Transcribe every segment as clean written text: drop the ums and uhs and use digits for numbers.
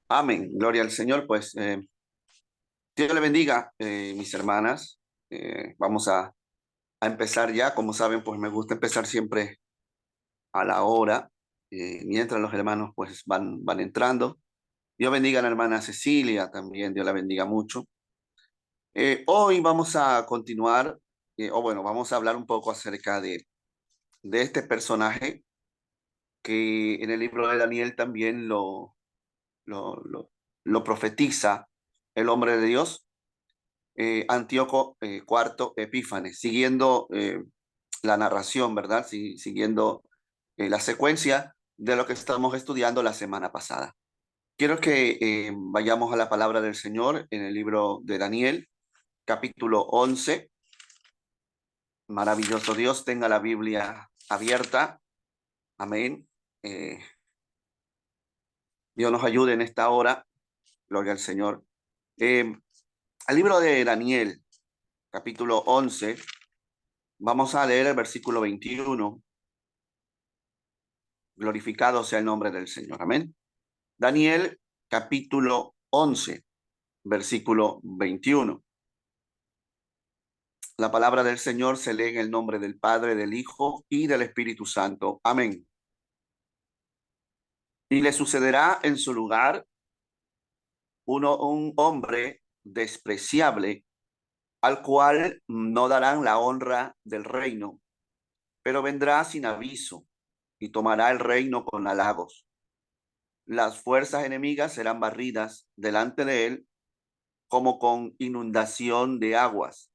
Amén. Gloria al Señor. Pues Dios le bendiga, mis hermanas. Vamos a empezar ya. Como saben, pues me gusta empezar siempre a la hora, mientras los hermanos pues van entrando. Dios bendiga a la hermana Cecilia también. Dios la bendiga mucho. Hoy vamos a continuar, o bueno, vamos a hablar un poco acerca de este personaje que en el libro de Daniel también lo, lo, lo profetiza el hombre de Dios. Antíoco cuarto Epífanes, siguiendo la narración, ¿verdad? Siguiendo la secuencia de lo que estamos estudiando la semana pasada. Quiero que vayamos a la palabra del Señor en el libro de Daniel, capítulo 11. Maravilloso Dios, tenga la Biblia abierta. Amén. Eh, Dios nos ayude en esta hora. Gloria al Señor. Al libro de Daniel, capítulo 11. Vamos a leer el versículo 21. Glorificado sea el nombre del Señor. Amén. Daniel capítulo 11, versículo 21. La palabra del Señor se lee en el nombre del Padre, del Hijo y del Espíritu Santo. Amén. Y le sucederá en su lugar un hombre despreciable, al cual no darán la honra del reino, pero vendrá sin aviso y tomará el reino con halagos. Las fuerzas enemigas serán barridas delante de él como con inundación de aguas.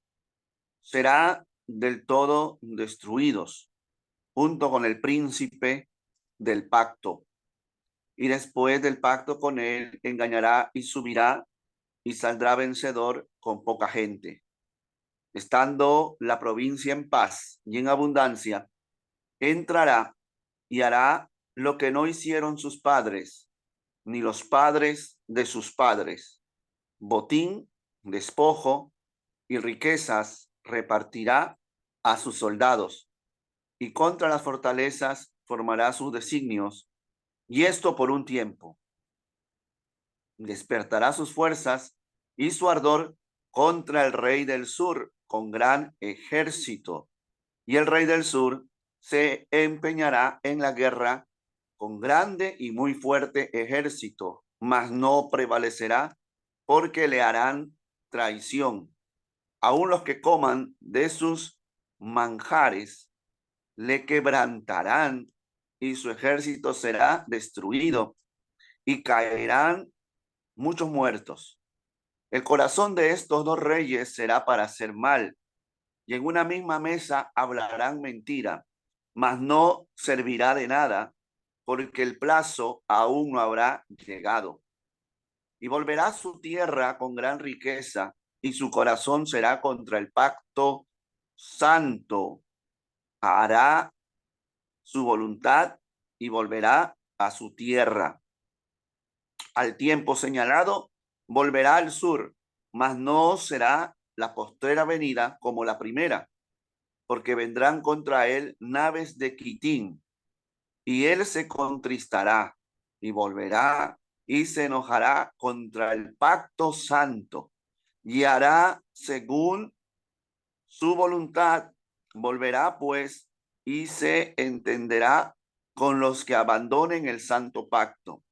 Será del todo destruidos, junto con el príncipe del pacto. Y después del pacto con él, engañará y subirá y saldrá vencedor con poca gente. Estando la provincia en paz y en abundancia, entrará y hará lo que no hicieron sus padres, ni los padres de sus padres. Botín, despojo y riquezas repartirá a sus soldados, y contra las fortalezas formará sus designios, y esto por un tiempo. Despertará sus fuerzas y su ardor contra el rey del sur con gran ejército, y el rey del sur se empeñará en la guerra con grande y muy fuerte ejército, mas no prevalecerá porque le harán traición. Aún los que coman de sus manjares le quebrantarán y su ejército será destruido y caerán muchos muertos. El corazón de estos dos reyes será para hacer mal y en una misma mesa hablarán mentira, mas no servirá de nada porque el plazo aún no habrá llegado. Y volverá a su tierra con gran riqueza y su corazón será contra el pacto santo. Hará su voluntad y volverá a su tierra. Al tiempo señalado, volverá al sur, mas no será la postrera venida como la primera, porque vendrán contra él naves de Quitín, y él se contristará y volverá y se enojará contra el pacto santo y hará según su voluntad. Volverá pues y se entenderá con los que abandonen el santo pacto.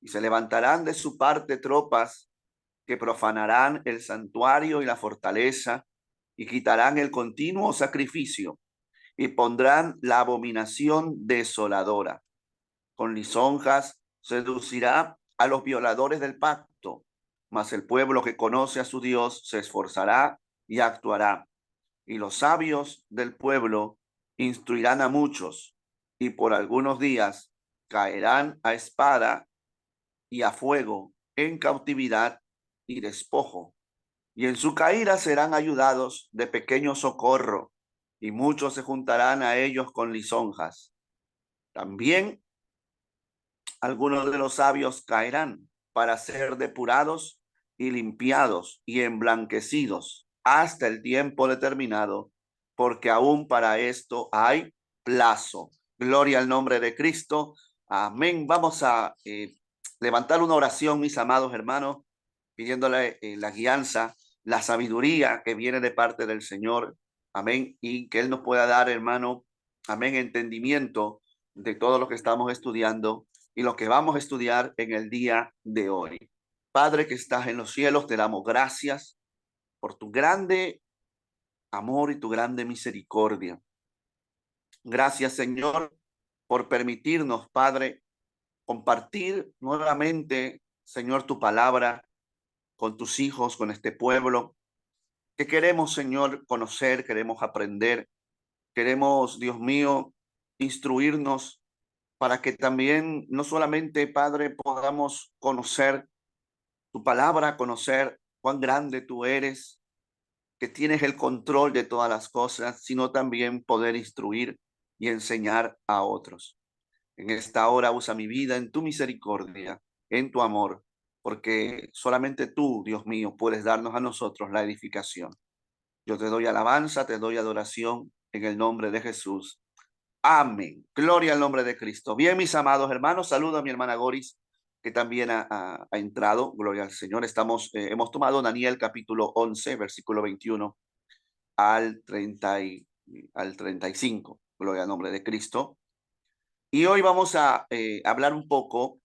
Y se levantarán de su parte tropas que profanarán el santuario y la fortaleza y quitarán el continuo sacrificio y pondrán la abominación desoladora. Con lisonjas seducirá a los violadores del pacto, mas el pueblo que conoce a su Dios se esforzará y actuará. Y los sabios del pueblo instruirán a muchos, y por algunos días caerán a espada y a fuego, en cautividad y despojo. Y en su caída serán ayudados de pequeño socorro, y muchos se juntarán a ellos con lisonjas. También algunos de los sabios caerán para ser depurados y limpiados y emblanquecidos hasta el tiempo determinado, porque aún para esto hay plazo. Gloria al nombre de Cristo. Amén. Vamos a levantar una oración, mis amados hermanos, pidiéndole la guianza, la sabiduría que viene de parte del Señor. Amén. Y que Él nos pueda dar, hermano, amén, entendimiento de todo lo que estamos estudiando y lo que vamos a estudiar en el día de hoy. Padre que estás en los cielos, te damos gracias por tu grande amor y tu grande misericordia. Gracias, Señor, por permitirnos, Padre, compartir nuevamente, Señor, tu palabra con tus hijos, con este pueblo, que queremos, Señor, conocer, queremos aprender, queremos, Dios mío, instruirnos para que también, no solamente, Padre, podamos conocer tu palabra, conocer cuán grande tú eres, que tienes el control de todas las cosas, sino también poder instruir y enseñar a otros. En esta hora usa mi vida en tu misericordia, en tu amor, porque solamente tú, Dios mío, puedes darnos a nosotros la edificación. Yo te doy alabanza, te doy adoración en el nombre de Jesús. Amén. Gloria al nombre de Cristo. Bien, mis amados hermanos, saludo a mi hermana Goris, que también ha entrado. Gloria al Señor. Hemos tomado Daniel capítulo 11, versículo 21 al 35. Gloria al nombre de Cristo. Y hoy vamos a hablar un poco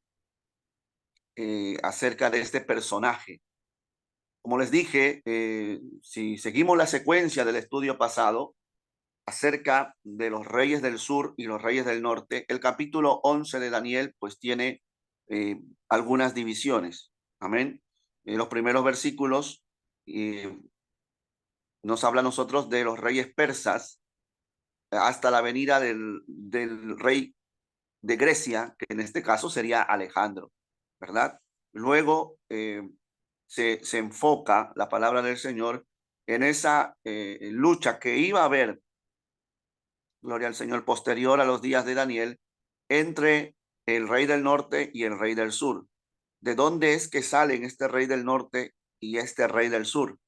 acerca de este personaje. Como les dije, si seguimos la secuencia del estudio pasado acerca de los reyes del sur y los reyes del norte, el capítulo 11 de Daniel pues tiene algunas divisiones. Amén. Los primeros versículos nos habla a nosotros de los reyes persas hasta la venida del rey de Grecia, que en este caso sería Alejandro, ¿verdad? Luego se enfoca la palabra del Señor en esa lucha que iba a haber, gloria al Señor, posterior a los días de Daniel, entre el rey del norte y el rey del sur. ¿De dónde es que salen este rey del norte y este rey del sur?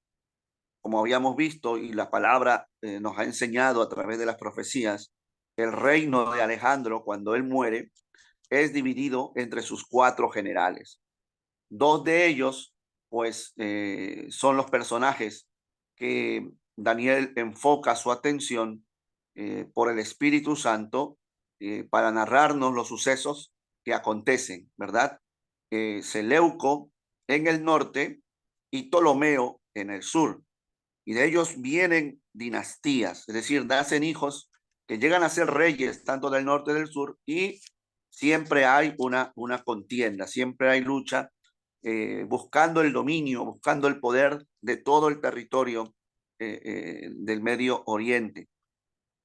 Como habíamos visto y la palabra nos ha enseñado a través de las profecías, el reino de Alejandro, cuando él muere, es dividido entre sus 4 generales. 2 de ellos, pues, son los personajes que Daniel enfoca su atención por el Espíritu Santo para narrarnos los sucesos que acontecen, ¿verdad? Seleuco en el norte y Ptolomeo en el sur. Y de ellos vienen dinastías, es decir, nacen hijos que llegan a ser reyes tanto del norte y del sur, y siempre hay una contienda, siempre hay lucha, buscando el dominio, buscando el poder de todo el territorio del Medio Oriente.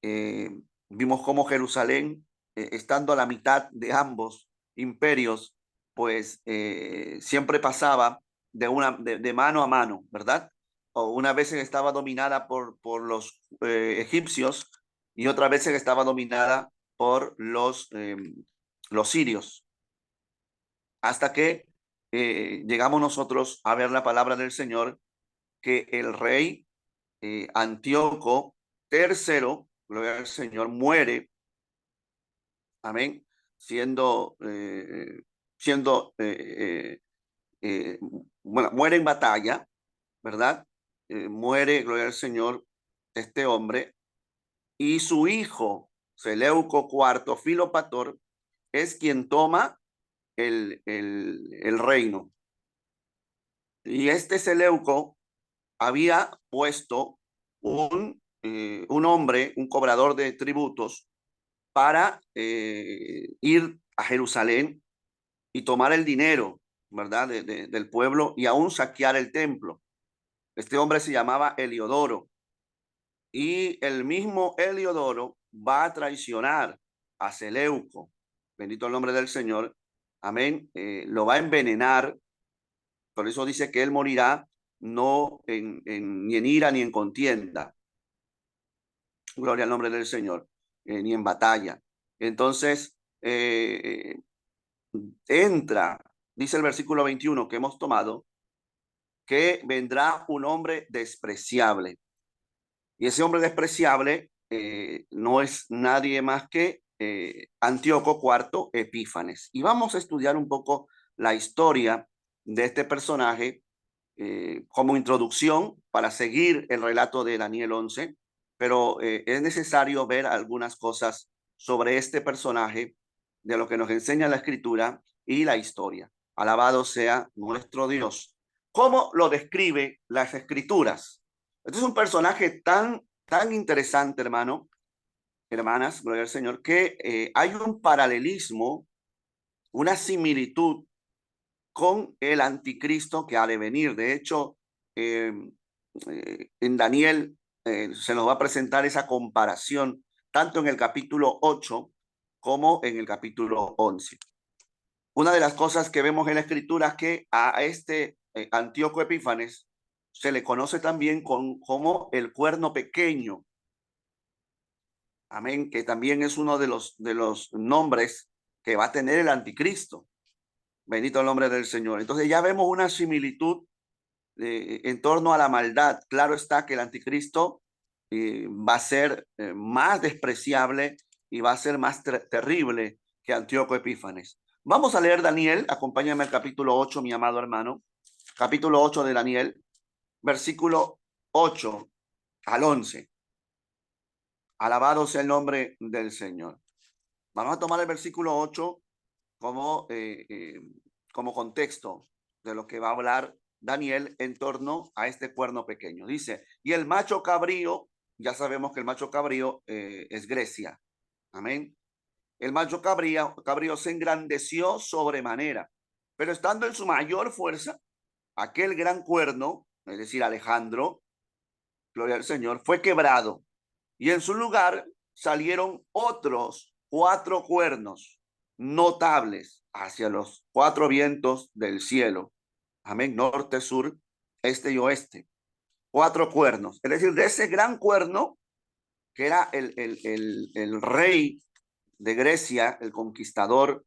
Eh, Vimos cómo Jerusalén, estando a la mitad de ambos imperios, pues siempre pasaba de mano a mano, ¿verdad? O una vez estaba dominada por los egipcios y otra vez estaba dominada por los sirios, hasta que llegamos nosotros a ver la palabra del Señor, que el rey Antíoco III, gloria al Señor, muere, amén, siendo, bueno, muere en batalla, ¿verdad? Muere, gloria al Señor, este hombre, y su hijo, Seleuco IV Filopator, es quien toma el reino. Y este Seleuco había puesto un hombre, un cobrador de tributos, para ir a Jerusalén y tomar el dinero, ¿verdad? Del pueblo y aún saquear el templo. Este hombre se llamaba Heliodoro, y el mismo Heliodoro va a traicionar a Seleuco. Bendito el nombre del Señor. Amén. Lo va a envenenar. Por eso dice que él morirá no ni en ira ni en contienda. Gloria al nombre del Señor. Ni en batalla. Entonces, entra, dice el versículo 21 que hemos tomado, que vendrá un hombre despreciable. Y ese hombre despreciable no es nadie más que Antíoco IV Epífanes. Y vamos a estudiar un poco la historia de este personaje como introducción para seguir el relato de Daniel 11, pero es necesario ver algunas cosas sobre este personaje, de lo que nos enseña la escritura y la historia. Alabado sea nuestro Dios. ¿Cómo lo describe las escrituras? Este es un personaje tan interesante, hermano, hermanas, gloria al Señor, que hay un paralelismo, una similitud con el anticristo que ha de venir. De hecho, eh, en Daniel se nos va a presentar esa comparación tanto en el capítulo 8 como en el capítulo 11. Una de las cosas que vemos en la escritura es que a este Antíoco Epífanes se le conoce también como el cuerno pequeño. Amén, que también es uno de los nombres que va a tener el anticristo. Bendito el nombre del Señor. Entonces ya vemos una similitud en torno a la maldad. Claro está que el anticristo va a ser más despreciable y va a ser más terrible que Antíoco Epífanes. Vamos a leer Daniel, acompáñame al capítulo 8, mi amado hermano. Capítulo 8 de Daniel, versículo 8 al 11. Alabado sea el nombre del Señor. Vamos a tomar el versículo 8 como, como contexto de lo que va a hablar Daniel en torno a este cuerno pequeño. Dice, y el macho cabrío, ya sabemos que el macho cabrío es Grecia. Amén. El macho cabrío se engrandeció sobremanera, pero estando en su mayor fuerza, aquel gran cuerno, es decir, Alejandro, gloria al Señor, fue quebrado. Y en su lugar salieron otros 4 cuernos notables hacia los 4 vientos del cielo. Amén, norte, sur, este y oeste. 4 cuernos. Es decir, de ese gran cuerno, que era el rey de Grecia, el conquistador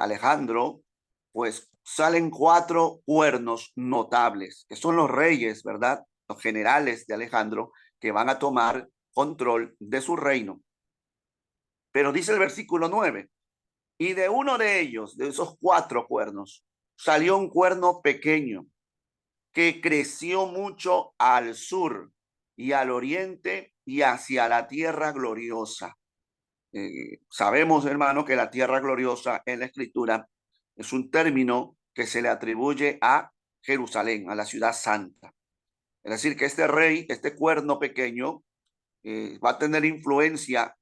Alejandro, pues salen 4 cuernos notables, que son los reyes, ¿verdad? Los generales de Alejandro, que van a tomar control de su reino. Pero dice el versículo 9, y de uno de ellos, de esos 4 cuernos, salió un cuerno pequeño que creció mucho al sur y al oriente y hacia la tierra gloriosa. Sabemos, hermano, que la tierra gloriosa en la escritura es un término que se le atribuye a Jerusalén, a la ciudad santa. Es decir, que este rey, este cuerno pequeño, va a tener influencia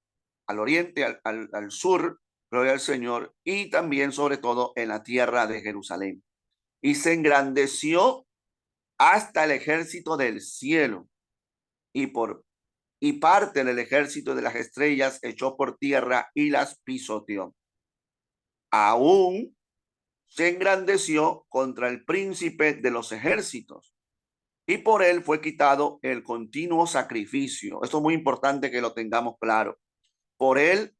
al oriente, al sur, gloria al Señor, y también sobre todo en la tierra de Jerusalén. Y se engrandeció hasta el ejército del cielo, y parte del ejército de las estrellas echó por tierra y las pisoteó. Aún se engrandeció contra el príncipe de los ejércitos, y por él fue quitado el continuo sacrificio. Esto es muy importante que lo tengamos claro. Por él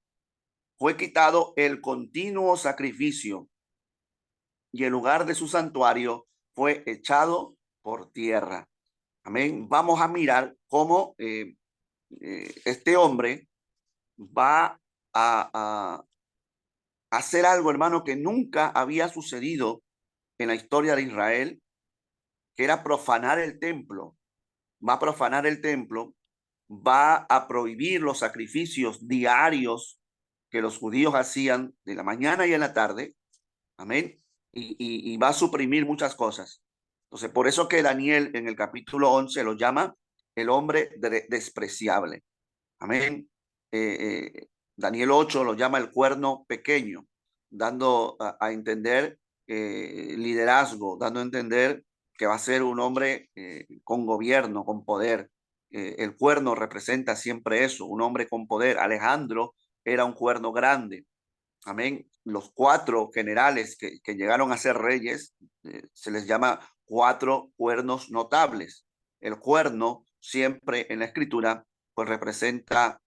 fue quitado el continuo sacrificio, y el lugar de su santuario fue echado por tierra. Amén. Vamos a mirar cómo este hombre va a hacer algo, hermano, que nunca había sucedido en la historia de Israel, que era profanar el templo. Va a profanar el templo, va a prohibir los sacrificios diarios que los judíos hacían de la mañana y en la tarde. Amén. Y va a suprimir muchas cosas. Entonces, por eso que Daniel en el capítulo 11 lo llama el hombre despreciable. Amén. Daniel 8 lo llama el cuerno pequeño, dando a entender liderazgo, dando a entender que va a ser un hombre con gobierno, con poder. El cuerno representa siempre eso, un hombre con poder. Alejandro era un cuerno grande. Amén. Los 4 generales que llegaron a ser reyes se les llama 4 cuernos notables. El cuerno siempre en la escritura pues representa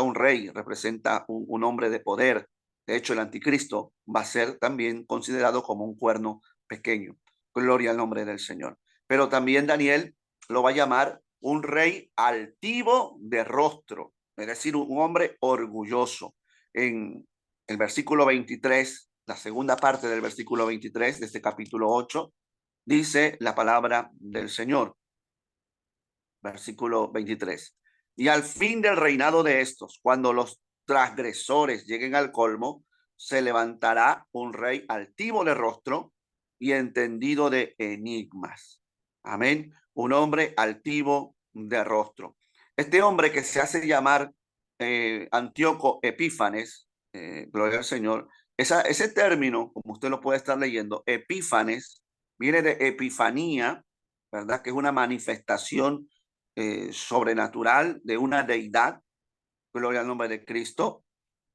un rey, representa un hombre de poder. De hecho, el anticristo va a ser también considerado como un cuerno pequeño. Gloria al nombre del Señor. Pero también Daniel lo va a llamar un rey altivo de rostro, es decir, un hombre orgulloso. En el versículo 23 la segunda parte del versículo 23 de este capítulo 8, dice la palabra del Señor. Versículo 23. Y al fin del reinado de estos, cuando los transgresores lleguen al colmo, se levantará un rey altivo de rostro y entendido de enigmas. Amén. Un hombre altivo de rostro. Este hombre que se hace llamar Antíoco Epífanes, gloria al Señor, ese término, como usted lo puede estar leyendo, Epífanes, viene de epifanía, ¿verdad? Que es una manifestación sobrenatural de una deidad, gloria al nombre de Cristo.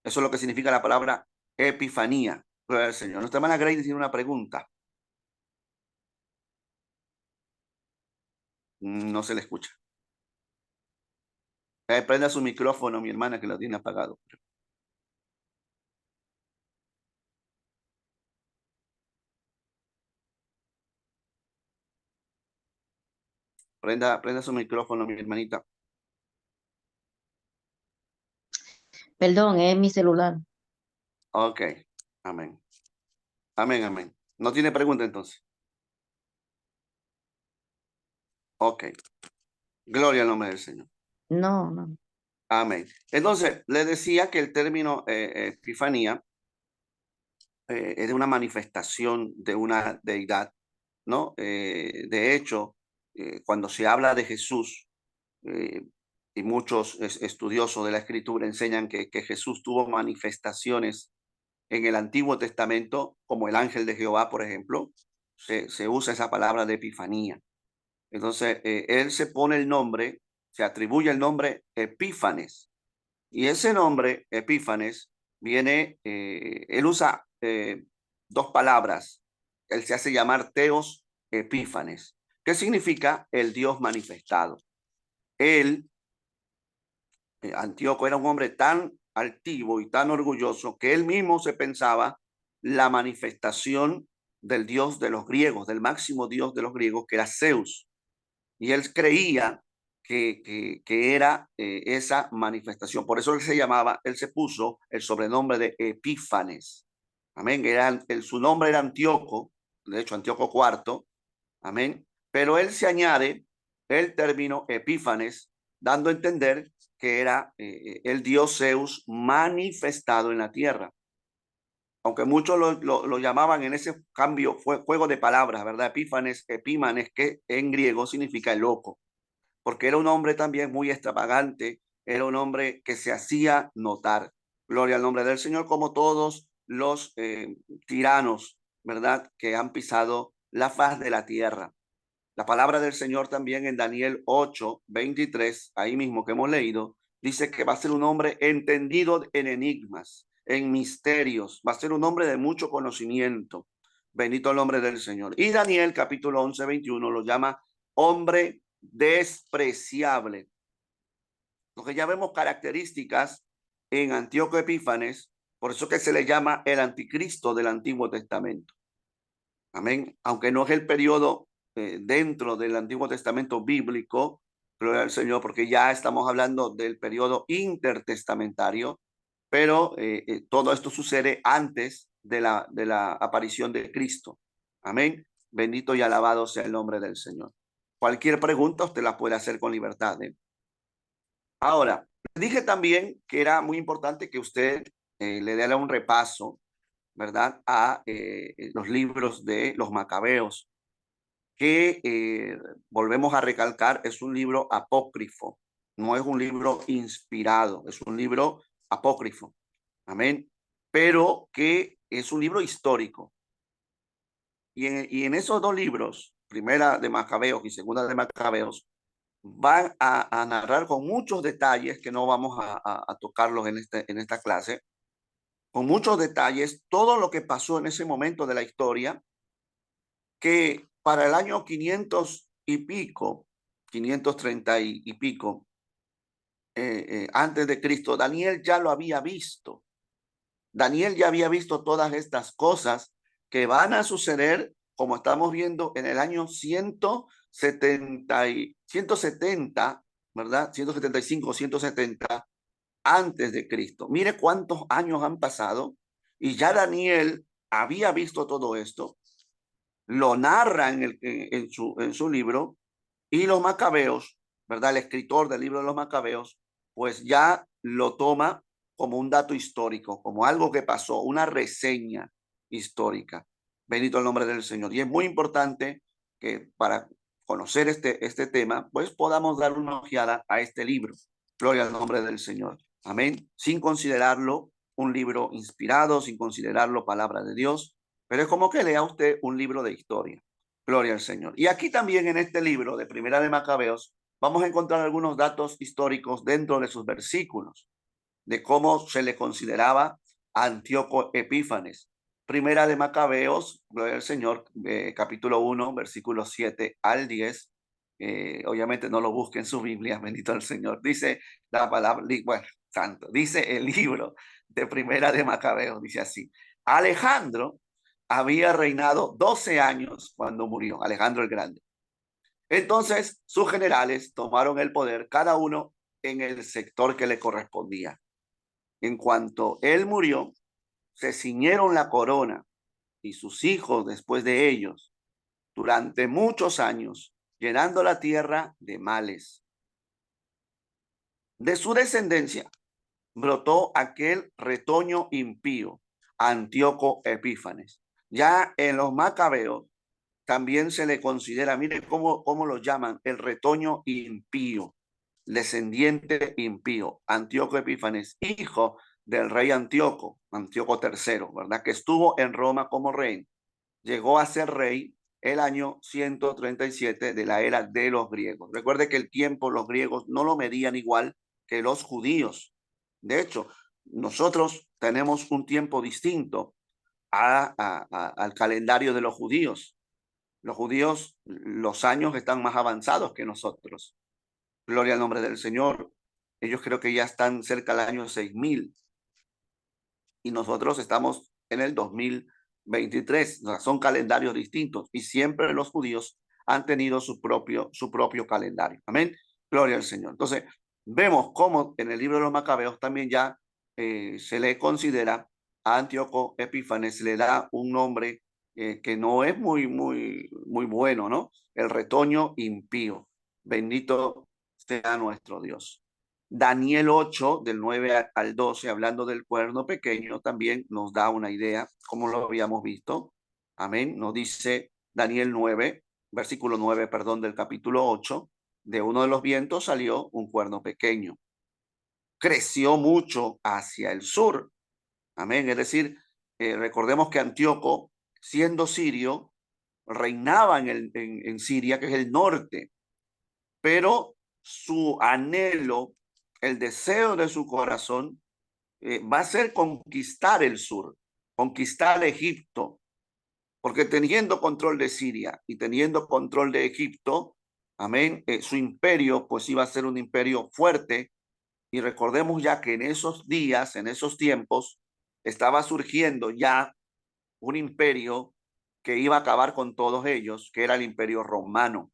Eso es lo que significa la palabra epifanía, gloria al Señor. Nuestra hermana Grace tiene una pregunta. No se le escucha. Prenda su micrófono, mi hermana, que lo tiene apagado. Prenda su micrófono, mi hermanita. Perdón, es mi celular. Ok, amén. Amén, amén. ¿No tiene pregunta entonces? Ok. Gloria al nombre del Señor. No, no. Amén. Entonces, le decía que el término epifanía es de una manifestación de una deidad, ¿no? De hecho, cuando se habla de Jesús, eh, y muchos estudiosos de la Escritura enseñan que Jesús tuvo manifestaciones en el Antiguo Testamento, como el ángel de Jehová, por ejemplo, se usa esa palabra de epifanía. Entonces, él se pone el nombre, se atribuye el nombre Epífanes, y ese nombre, Epífanes, viene, él usa dos palabras. Él se hace llamar Teos Epífanes, que significa el Dios manifestado. Él, Antíoco, era un hombre tan altivo y tan orgulloso que él mismo se pensaba la manifestación del Dios de los griegos, del máximo Dios de los griegos, que era Zeus. Y él creía que era esa manifestación. Por eso él se llamaba, él se puso el sobrenombre de Epífanes. Amén. Su nombre era Antíoco, de hecho Antíoco IV. Amén. Pero él se añade el término Epífanes, dando a entender que era el dios Zeus manifestado en la tierra. Aunque muchos lo llamaban en ese cambio, fue juego de palabras, ¿verdad? Epífanes, Epímanes, que en griego significa el loco, porque era un hombre también muy extravagante, era un hombre que se hacía notar. Gloria al nombre del Señor, como todos los tiranos, ¿verdad? Que han pisado la faz de la tierra. La palabra del Señor también en Daniel 8:23, ahí mismo que hemos leído, dice que va a ser un hombre entendido en enigmas, en misterios, va a ser un hombre de mucho conocimiento. Bendito el nombre del Señor. Y Daniel capítulo 11:21 lo llama hombre despreciable. Porque ya vemos características en Antíoco Epífanes, por eso que se le llama el anticristo del Antiguo Testamento. Amén. Aunque no es el periodo dentro del Antiguo Testamento bíblico, gloria al Señor, porque ya estamos hablando del periodo intertestamentario, pero todo esto sucede antes de la aparición de Cristo. Amén. Bendito y alabado sea el nombre del Señor. Cualquier pregunta usted la puede hacer con libertad. Ahora, dije también que era muy importante que usted le diera un repaso, ¿verdad?, a los libros de los Macabeos, que volvemos a recalcar, es un libro apócrifo, no es un libro inspirado, es un libro apócrifo, amén, pero que es un libro histórico. Y en esos dos libros, primera de Macabeos y segunda de Macabeos, van a narrar con muchos detalles que no vamos a tocarlos en esta clase, con muchos detalles, todo lo que pasó en ese momento de la historia, que para el año 500 y pico, 530 y pico, antes de Cristo, Daniel ya lo había visto. Daniel ya había visto todas estas cosas que van a suceder, como estamos viendo, en el año 170, ¿verdad? 175, 170 antes de Cristo. Mire cuántos años han pasado y ya Daniel había visto todo esto, lo narra en su libro, y los macabeos, ¿verdad? El escritor del libro de los macabeos, pues ya lo toma como un dato histórico, como algo que pasó, una reseña histórica. Bendito el nombre del Señor. Y es muy importante que para conocer este tema, pues podamos dar una ojeada a este libro. Gloria al nombre del Señor. Amén. Sin considerarlo un libro inspirado, sin considerarlo palabra de Dios, pero es como que lea usted un libro de historia. Gloria al Señor. Y aquí también en este libro de Primera de Macabeos vamos a encontrar algunos datos históricos dentro de sus versículos, de cómo se le consideraba a Antíoco Epífanes. Primera de Macabeos, gloria al Señor, capítulo 1, versículos 7 al 10. Obviamente no lo busquen en su Biblia, bendito el Señor. Dice la palabra, bueno, santo, dice el libro de Primera de Macabeos, dice así. Alejandro había reinado 12 años cuando murió, Alejandro el Grande. Entonces sus generales tomaron el poder, cada uno en el sector que le correspondía. En cuanto él murió, se ciñeron la corona y sus hijos después de ellos durante muchos años, llenando la tierra de males. De su descendencia brotó aquel retoño impío, Antíoco Epífanes. Ya en los macabeos también se le considera, mire cómo lo llaman, el retoño impío, descendiente impío, Antíoco Epífanes, hijo del rey Antíoco, Antíoco III, ¿verdad? Que estuvo en Roma como rey. Llegó a ser rey el año 137 de la era de los griegos. Recuerde que el tiempo los griegos no lo medían igual que los judíos. De hecho, nosotros tenemos un tiempo distinto al calendario de los judíos. Los judíos, los años están más avanzados que nosotros. Gloria al nombre del Señor. Ellos creo que ya están cerca del año 6000 y nosotros estamos en el 2023. O sea, son calendarios distintos y siempre los judíos han tenido su propio calendario. Amén. Gloria al Señor. Entonces, vemos cómo en el libro de los Macabeos también ya se le considera a Antíoco Epífanes, se le da un nombre que no es muy bueno, ¿no? El retoño impío. Bendito sea nuestro Dios. Daniel 8, del 9 al 12, hablando del cuerno pequeño, también nos da una idea, como lo habíamos visto. Amén. Nos dice Daniel 9, versículo 9, perdón, del capítulo 8, de uno de los vientos salió un cuerno pequeño. Creció mucho hacia el sur. Amén. Es decir, recordemos que Antíoco, siendo sirio, reinaba en Siria, que es el norte, pero su anhelo, el deseo de su corazón, va a ser conquistar el sur, conquistar Egipto, porque teniendo control de Siria y teniendo control de Egipto, amén, su imperio pues iba a ser un imperio fuerte. Y recordemos ya que en esos días, en esos tiempos, estaba surgiendo ya un imperio que iba a acabar con todos ellos, que era el imperio romano.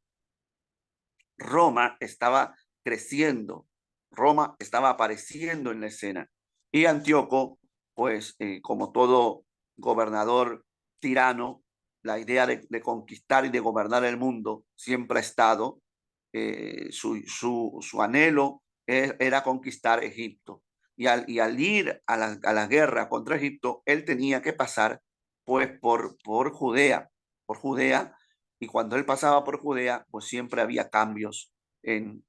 Roma estaba creciendo, Roma estaba apareciendo en la escena. Y Antíoco, pues como todo gobernador tirano, la idea de conquistar y de gobernar el mundo siempre ha estado. Su anhelo era conquistar Egipto. Y al ir a la guerra contra Egipto, él tenía que pasar pues por Judea, por Judea, y cuando él pasaba por Judea, pues siempre había cambios en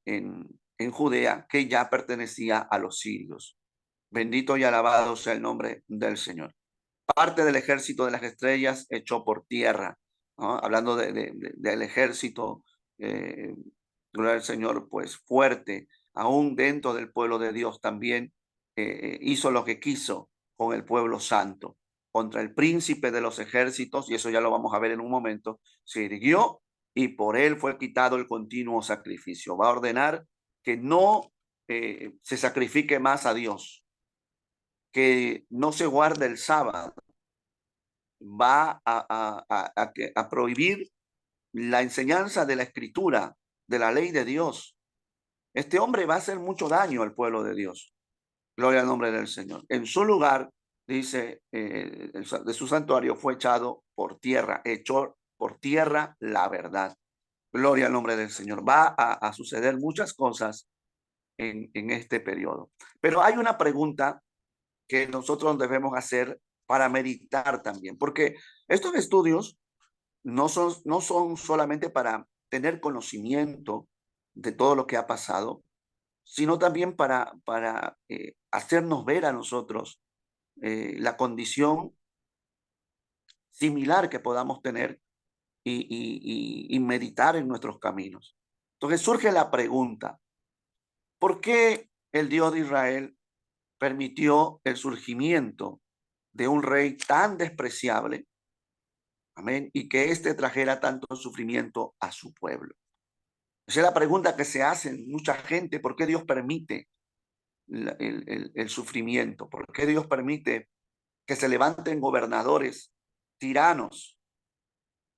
Judea que ya pertenecía a los sirios. Bendito y alabado sea el nombre del Señor. Parte del ejército de las estrellas echó por tierra, ¿no? Hablando del ejército, gloria al Señor, pues fuerte, aún dentro del pueblo de Dios también hizo lo que quiso con el pueblo santo. Contra el príncipe de los ejércitos, y eso ya lo vamos a ver en un momento, se irguió y por él fue quitado el continuo sacrificio. Va a ordenar que no se sacrifique más a Dios, que no se guarde el sábado, va a prohibir la enseñanza de la escritura, de la ley de Dios. Este hombre va a hacer mucho daño al pueblo de Dios. Gloria al nombre del Señor. En su lugar dice, de su santuario fue echado por tierra, echó por tierra la verdad. Gloria al nombre del Señor. Va a suceder muchas cosas en este periodo. Pero hay una pregunta que nosotros debemos hacer para meditar también, porque estos estudios no son solamente para tener conocimiento de todo lo que ha pasado, sino también para hacernos ver a nosotros la condición similar que podamos tener y meditar en nuestros caminos. Entonces surge la pregunta, ¿por qué el Dios de Israel permitió el surgimiento de un rey tan despreciable? Amén. Y que éste trajera tanto sufrimiento a su pueblo. Esa es la pregunta que se hace mucha gente. ¿Por qué Dios permite el sufrimiento? ¿Por qué Dios permite que se levanten gobernadores tiranos?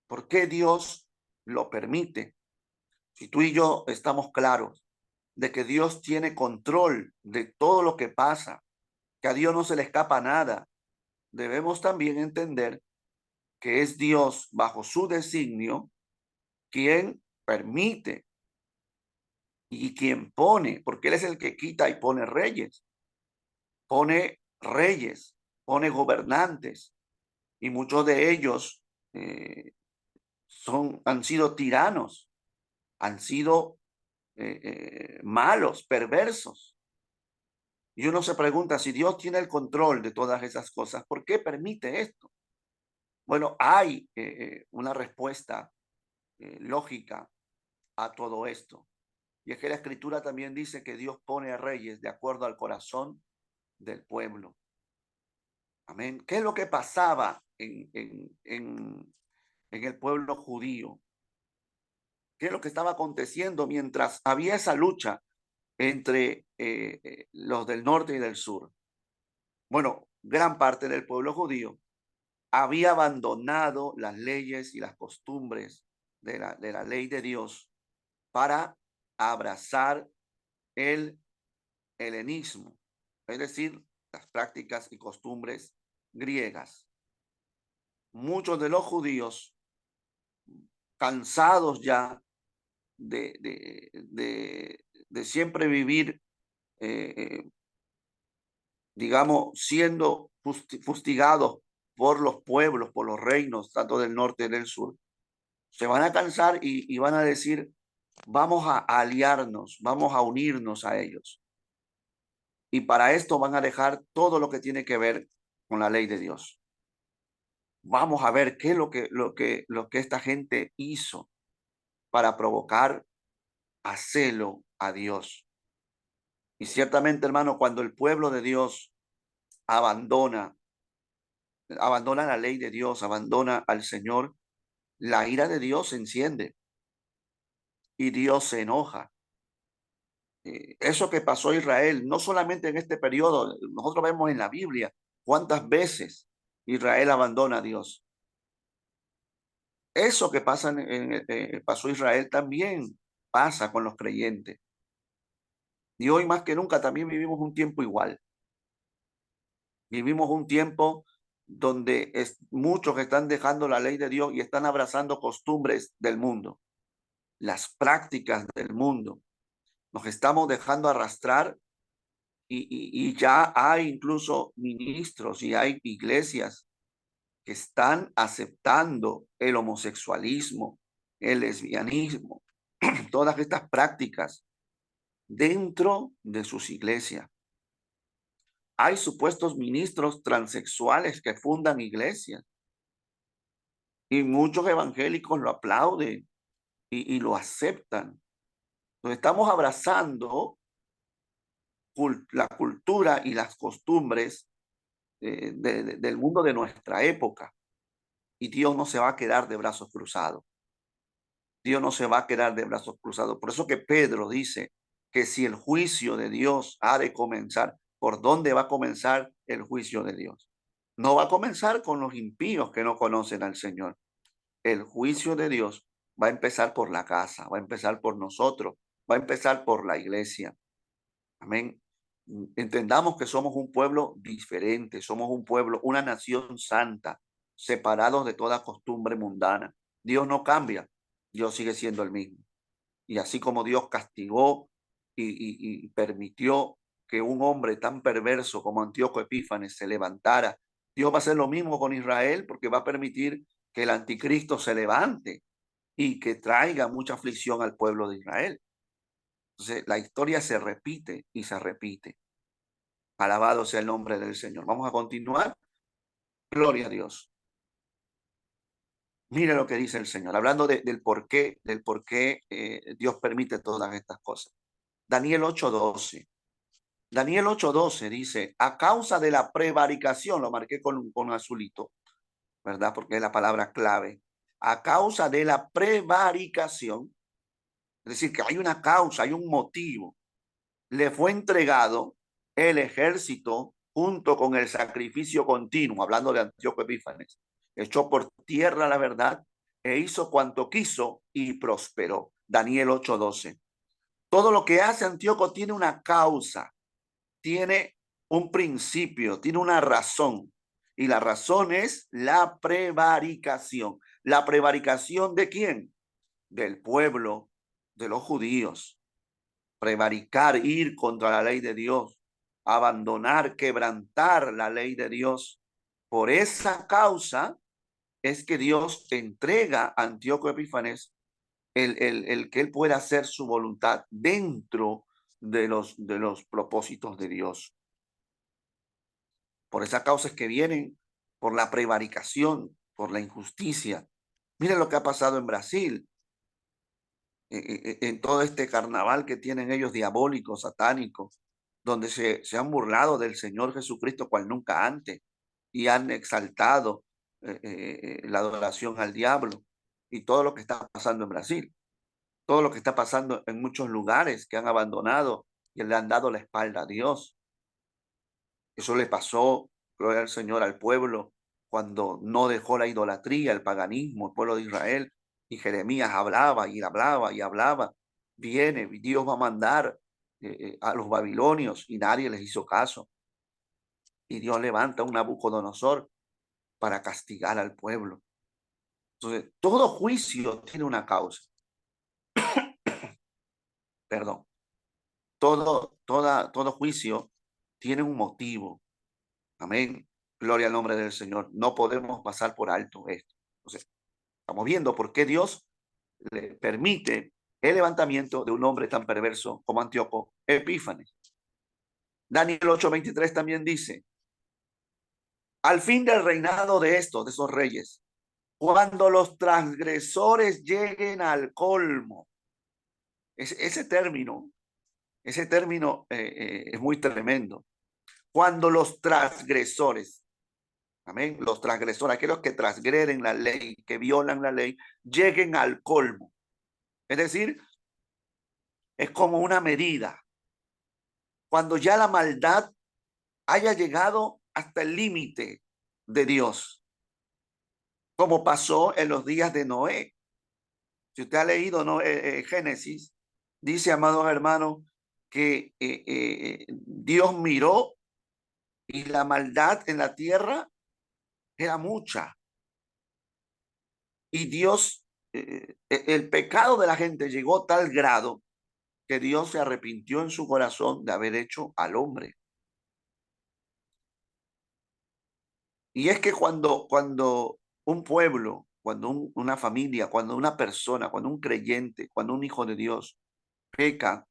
¿Por qué Dios lo permite? Si tú y yo estamos claros de que Dios tiene control de todo lo que pasa, que a Dios no se le escapa nada, debemos también entender que es Dios bajo su designio quien permite y quien pone, porque Él es el que quita y pone reyes, pone gobernantes, y muchos de ellos eh, han sido tiranos, han sido malos, perversos. Y uno se pregunta, si Dios tiene el control de todas esas cosas, ¿por qué permite esto? Bueno, hay una respuesta lógica a todo esto. Y es que la escritura también dice que Dios pone reyes de acuerdo al corazón del pueblo. Amén. ¿Qué es lo que pasaba en el pueblo judío? ¿Qué es lo que estaba aconteciendo mientras había esa lucha entre los del norte y del sur? Bueno, gran parte del pueblo judío había abandonado las leyes y las costumbres de la ley de Dios para abrazar el helenismo, es decir, las prácticas y costumbres griegas. Muchos de los judíos, cansados ya de siempre vivir, eh, digamos, siendo fustigados por los pueblos, por los reinos, tanto del norte y del sur, se van a cansar y van a decir, vamos a aliarnos, vamos a unirnos a ellos. Y para esto van a dejar todo lo que tiene que ver con la ley de Dios. Vamos a ver qué es lo que esta gente hizo para provocar a celo a Dios. Y ciertamente, hermano, cuando el pueblo de Dios abandona la ley de Dios, abandona al Señor, la ira de Dios se enciende y Dios se enoja. Eso que pasó a Israel, no solamente en este periodo, nosotros vemos en la Biblia cuántas veces Israel abandona a Dios. Eso que pasó a Israel también pasa con los creyentes. Y hoy más que nunca también vivimos un tiempo igual. Vivimos un tiempo donde muchos están dejando la ley de Dios y están abrazando costumbres del mundo, las prácticas del mundo. Nos estamos dejando arrastrar y ya hay incluso ministros y hay iglesias que están aceptando el homosexualismo, el lesbianismo, todas estas prácticas dentro de sus iglesias. Hay supuestos ministros transexuales que fundan iglesias y muchos evangélicos lo aplauden y lo aceptan. Entonces estamos abrazando la cultura y las costumbres del mundo de nuestra época. Y Dios no se va a quedar de brazos cruzados. Dios no se va a quedar de brazos cruzados. Por eso que Pedro dice que si el juicio de Dios ha de comenzar, ¿por dónde va a comenzar el juicio de Dios? No va a comenzar con los impíos que no conocen al Señor. El juicio de Dios va a empezar por la casa, va a empezar por nosotros, va a empezar por la iglesia. Amén. Entendamos que somos un pueblo diferente, somos un pueblo, una nación santa, separados de toda costumbre mundana. Dios no cambia, Dios sigue siendo el mismo. Y así como Dios castigó y permitió que un hombre tan perverso como Antíoco Epífanes se levantara, Dios va a hacer lo mismo con Israel, porque va a permitir que el anticristo se levante y que traiga mucha aflicción al pueblo de Israel. Entonces, la historia se repite y se repite. Alabado sea el nombre del Señor. Vamos a continuar. Gloria a Dios. Mire lo que dice el Señor, hablando del por qué Dios permite todas estas cosas. Daniel 8:12. Daniel 8:12 dice, a causa de la prevaricación, lo marqué con azulito, ¿verdad? Porque es la palabra clave. A causa de la prevaricación, es decir, que hay una causa, hay un motivo, le fue entregado el ejército junto con el sacrificio continuo, hablando de Antíoco Epífanes, echó por tierra la verdad e hizo cuanto quiso y prosperó. Daniel 8:12. Todo lo que hace Antíoco tiene una causa, tiene un principio, tiene una razón. Y la razón es la prevaricación. ¿La prevaricación de quién? Del pueblo, de los judíos. Prevaricar, ir contra la ley de Dios, abandonar, quebrantar la ley de Dios. Por esa causa es que Dios entrega a Antíoco Epífanes el que él pueda hacer su voluntad dentro de los propósitos de Dios. Por esa causa es que vienen, por la prevaricación, por la injusticia. Miren lo que ha pasado en Brasil, en todo este carnaval que tienen ellos diabólico, satánico, donde se han burlado del Señor Jesucristo cual nunca antes y han exaltado la adoración al diablo y todo lo que está pasando en Brasil, todo lo que está pasando en muchos lugares que han abandonado y le han dado la espalda a Dios. Eso le pasó, gloria al Señor, al pueblo cuando no dejó la idolatría, el paganismo, el pueblo de Israel. Y Jeremías hablaba y hablaba y hablaba. Viene, Dios va a mandar a los babilonios y nadie les hizo caso. Y Dios levanta un Nabucodonosor para castigar al pueblo. Entonces, todo juicio tiene una causa. Perdón. Todo juicio tiene un motivo. Amén. Gloria al nombre del Señor. No podemos pasar por alto esto. Entonces, estamos viendo por qué Dios le permite el levantamiento de un hombre tan perverso como Antíoco Epífanes. Daniel 8:23 también dice, al fin del reinado de esos reyes, cuando los transgresores lleguen al colmo. Ese término es muy tremendo. Cuando los transgresores, amén, los transgresores, aquellos que transgreden la ley, que violan la ley, lleguen al colmo. Es decir, es como una medida. Cuando ya la maldad haya llegado hasta el límite de Dios, como pasó en los días de Noé. Si usted ha leído Génesis, dice, amados hermanos, que Dios miró y la maldad en la tierra era mucha. Y Dios, el pecado de la gente llegó a tal grado que Dios se arrepintió en su corazón de haber hecho al hombre. Y es que cuando un pueblo, cuando una familia, cuando una persona, cuando un creyente, cuando un hijo de Dios peca,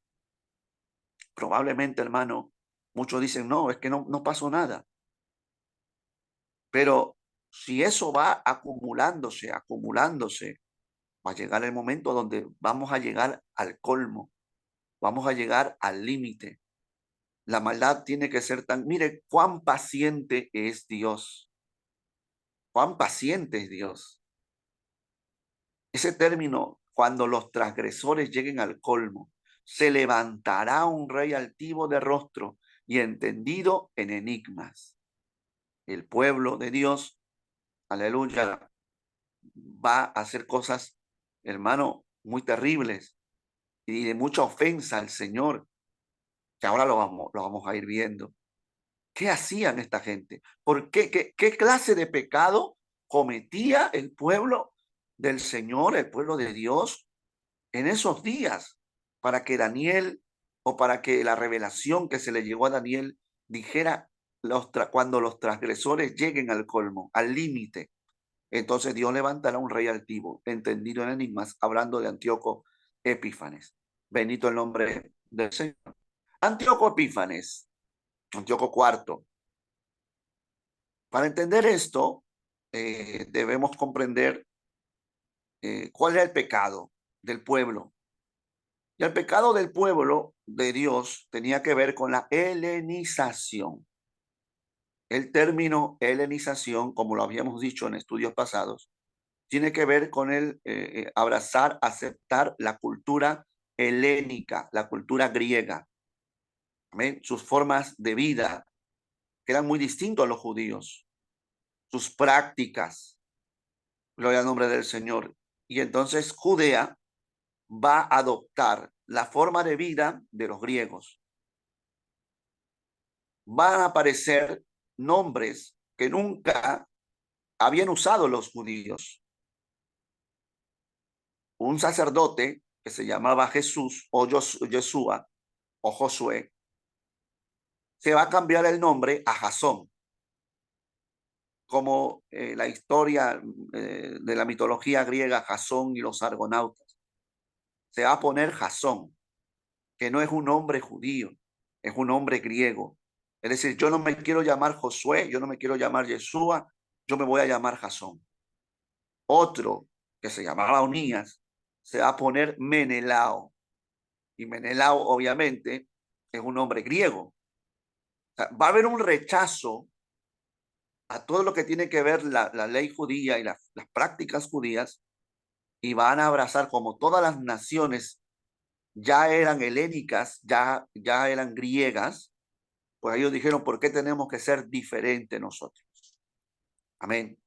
probablemente, hermano, muchos dicen, no, es que no pasó nada. Pero si eso va acumulándose, va a llegar el momento donde vamos a llegar al colmo, vamos a llegar al límite. La maldad tiene que ser tan, mire cuán paciente es Dios, cuán paciente es Dios. Ese término, cuando los transgresores lleguen al colmo, se levantará un rey altivo de rostro y entendido en enigmas. El pueblo de Dios, aleluya, va a hacer cosas, hermano, muy terribles y de mucha ofensa al Señor. que ahora lo vamos a ir viendo. ¿Qué hacían esta gente? ¿Por qué? ¿Qué clase de pecado cometía el pueblo del Señor, el pueblo de Dios, en esos días? Para que Daniel, o para que la revelación que se le llegó a Daniel dijera, cuando los transgresores lleguen al colmo, al límite, entonces Dios levantará un rey altivo, entendido en enigmas, hablando de Antíoco Epífanes. Bendito el nombre del Señor. Antíoco Epífanes, Antíoco cuarto. Para entender esto, debemos comprender cuál era el pecado del pueblo. Y el pecado del pueblo de Dios tenía que ver con la helenización. El término helenización, como lo habíamos dicho en estudios pasados, tiene que ver con el abrazar, aceptar la cultura helénica, la cultura griega. ¿Amén? Sus formas de vida, que eran muy distintos a los judíos, sus prácticas, gloria al nombre del Señor. Y entonces Judea va a adoptar la forma de vida de los griegos. Van a aparecer nombres que nunca habían usado los judíos. Un sacerdote que se llamaba Jesús o Yeshua o Josué, se va a cambiar el nombre a Jasón, como la historia de la mitología griega, Jasón y los argonautas. Se va a poner Jasón, que no es un nombre judío, es un nombre griego. Es decir, yo no me quiero llamar Josué, yo no me quiero llamar Yeshua, yo me voy a llamar Jasón. Otro que se llamaba Onías se va a poner Menelao. Y Menelao, obviamente, es un nombre griego. O sea, va a haber un rechazo a todo lo que tiene que ver la ley judía y las prácticas judías, y van a abrazar, como todas las naciones ya eran helénicas, ya eran griegas, pues ellos dijeron, ¿por qué tenemos que ser diferentes nosotros? Amén.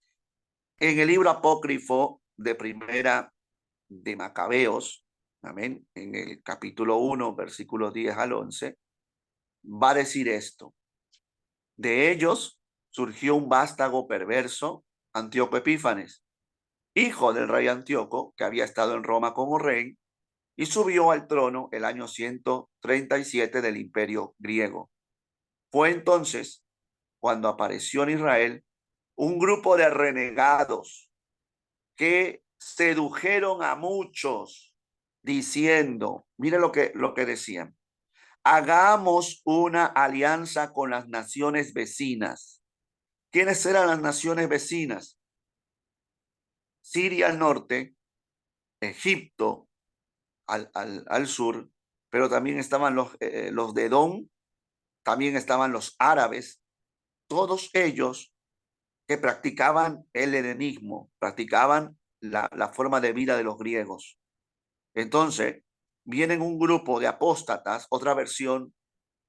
En el libro apócrifo de Primera de Macabeos, amén, en el capítulo 1, versículos 10 al 11, va a decir esto: de ellos surgió un vástago perverso, Antíoco Epífanes, hijo del rey Antíoco, que había estado en Roma como rey, y subió al trono el año 137 del imperio griego. Fue entonces cuando apareció en Israel un grupo de renegados que sedujeron a muchos diciendo, mire lo que decían: hagamos una alianza con las naciones vecinas. ¿Quiénes eran las naciones vecinas? Siria al norte, Egipto al sur, pero también estaban los de Edom, también estaban los árabes, todos ellos que practicaban el helenismo, practicaban la forma de vida de los griegos. Entonces, vienen un grupo de apóstatas, otra versión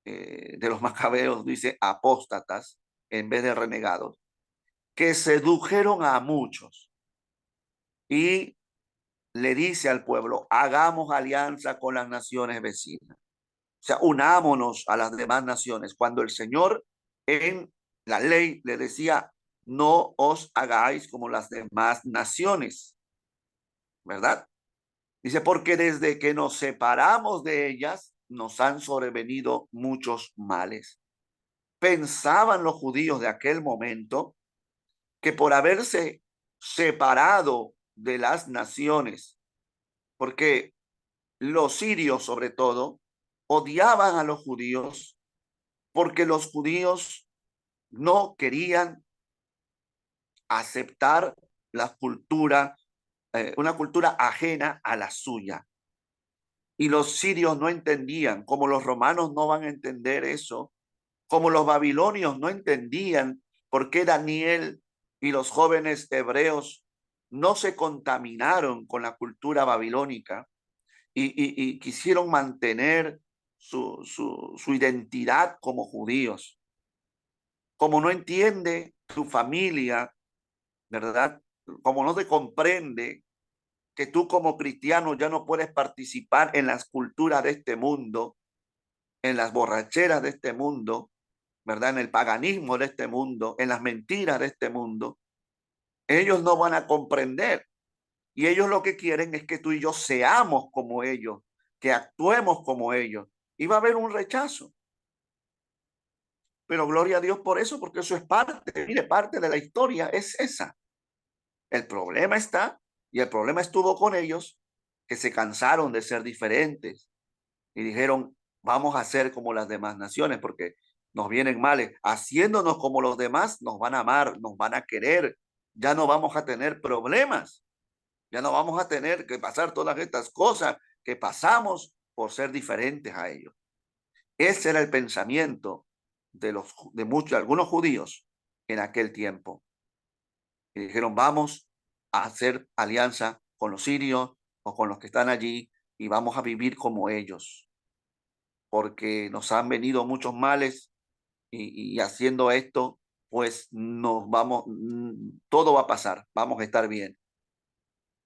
de los macabeos dice apóstatas en vez de renegados, que sedujeron a muchos y le dice al pueblo, hagamos alianza con las naciones vecinas. O sea, unámonos a las demás naciones. Cuando el Señor en la ley le decía, no os hagáis como las demás naciones, ¿verdad? Dice, porque desde que nos separamos de ellas, nos han sobrevenido muchos males. Pensaban los judíos de aquel momento que por haberse separado de las naciones, porque los sirios sobre todo odiaban a los judíos, porque los judíos no querían aceptar la cultura, una cultura ajena a la suya. Y los sirios no entendían, como los romanos no van a entender eso, como los babilonios no entendían por qué Daniel y los jóvenes hebreos no se contaminaron con la cultura babilónica y quisieron mantener su identidad como judíos. Como no entiende tu familia, ¿verdad? Como no te comprende que tú como cristiano ya no puedes participar en las culturas de este mundo, en las borracheras de este mundo, ¿verdad? En el paganismo de este mundo, en las mentiras de este mundo, ellos no van a comprender. Y ellos lo que quieren es que tú y yo seamos como ellos, que actuemos como ellos. Y va a haber un rechazo. Pero gloria a Dios por eso, porque eso es parte, mire, parte de la historia es esa. El problema está, y el problema estuvo con ellos, que se cansaron de ser diferentes y dijeron, vamos a ser como las demás naciones, porque nos vienen males. Haciéndonos como los demás, nos van a amar, nos van a querer. Ya no vamos a tener problemas. Ya no vamos a tener que pasar todas estas cosas que pasamos por ser diferentes a ellos. Ese era el pensamiento de muchos, algunos judíos en aquel tiempo. Y dijeron, vamos a hacer alianza con los sirios o con los que están allí y vamos a vivir como ellos, porque nos han venido muchos males y haciendo esto, pues nos vamos, todo va a pasar, vamos a estar bien.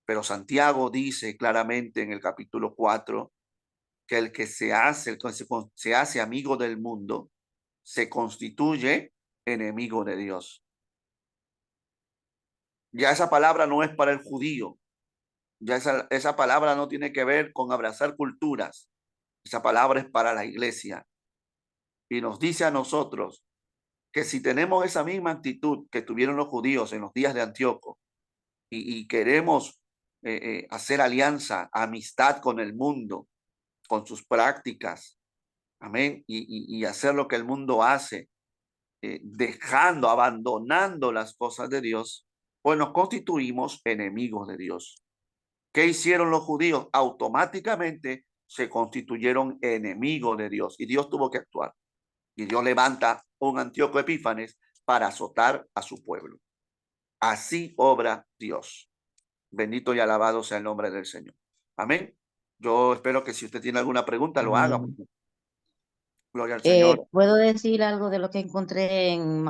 Pero Santiago dice claramente en el capítulo 4 que el que se hace, se hace amigo del mundo, se constituye enemigo de Dios. Ya esa palabra no es para el judío, ya esa palabra no tiene que ver con abrazar culturas, esa palabra es para la iglesia. Y nos dice a nosotros que si tenemos esa misma actitud que tuvieron los judíos en los días de Antíoco y queremos hacer alianza, amistad con el mundo, con sus prácticas, amén, y hacer lo que el mundo hace, dejando, abandonando las cosas de Dios, pues nos constituimos enemigos de Dios. ¿Qué hicieron los judíos? Automáticamente se constituyeron enemigos de Dios y Dios tuvo que actuar. Y Dios levanta un Antíoco Epífanes para azotar a su pueblo. Así obra Dios. Bendito y alabado sea el nombre del Señor. Amén. Yo espero que si usted tiene alguna pregunta lo haga. Amén. Gloria al Señor. ¿Puedo decir algo de lo que encontré en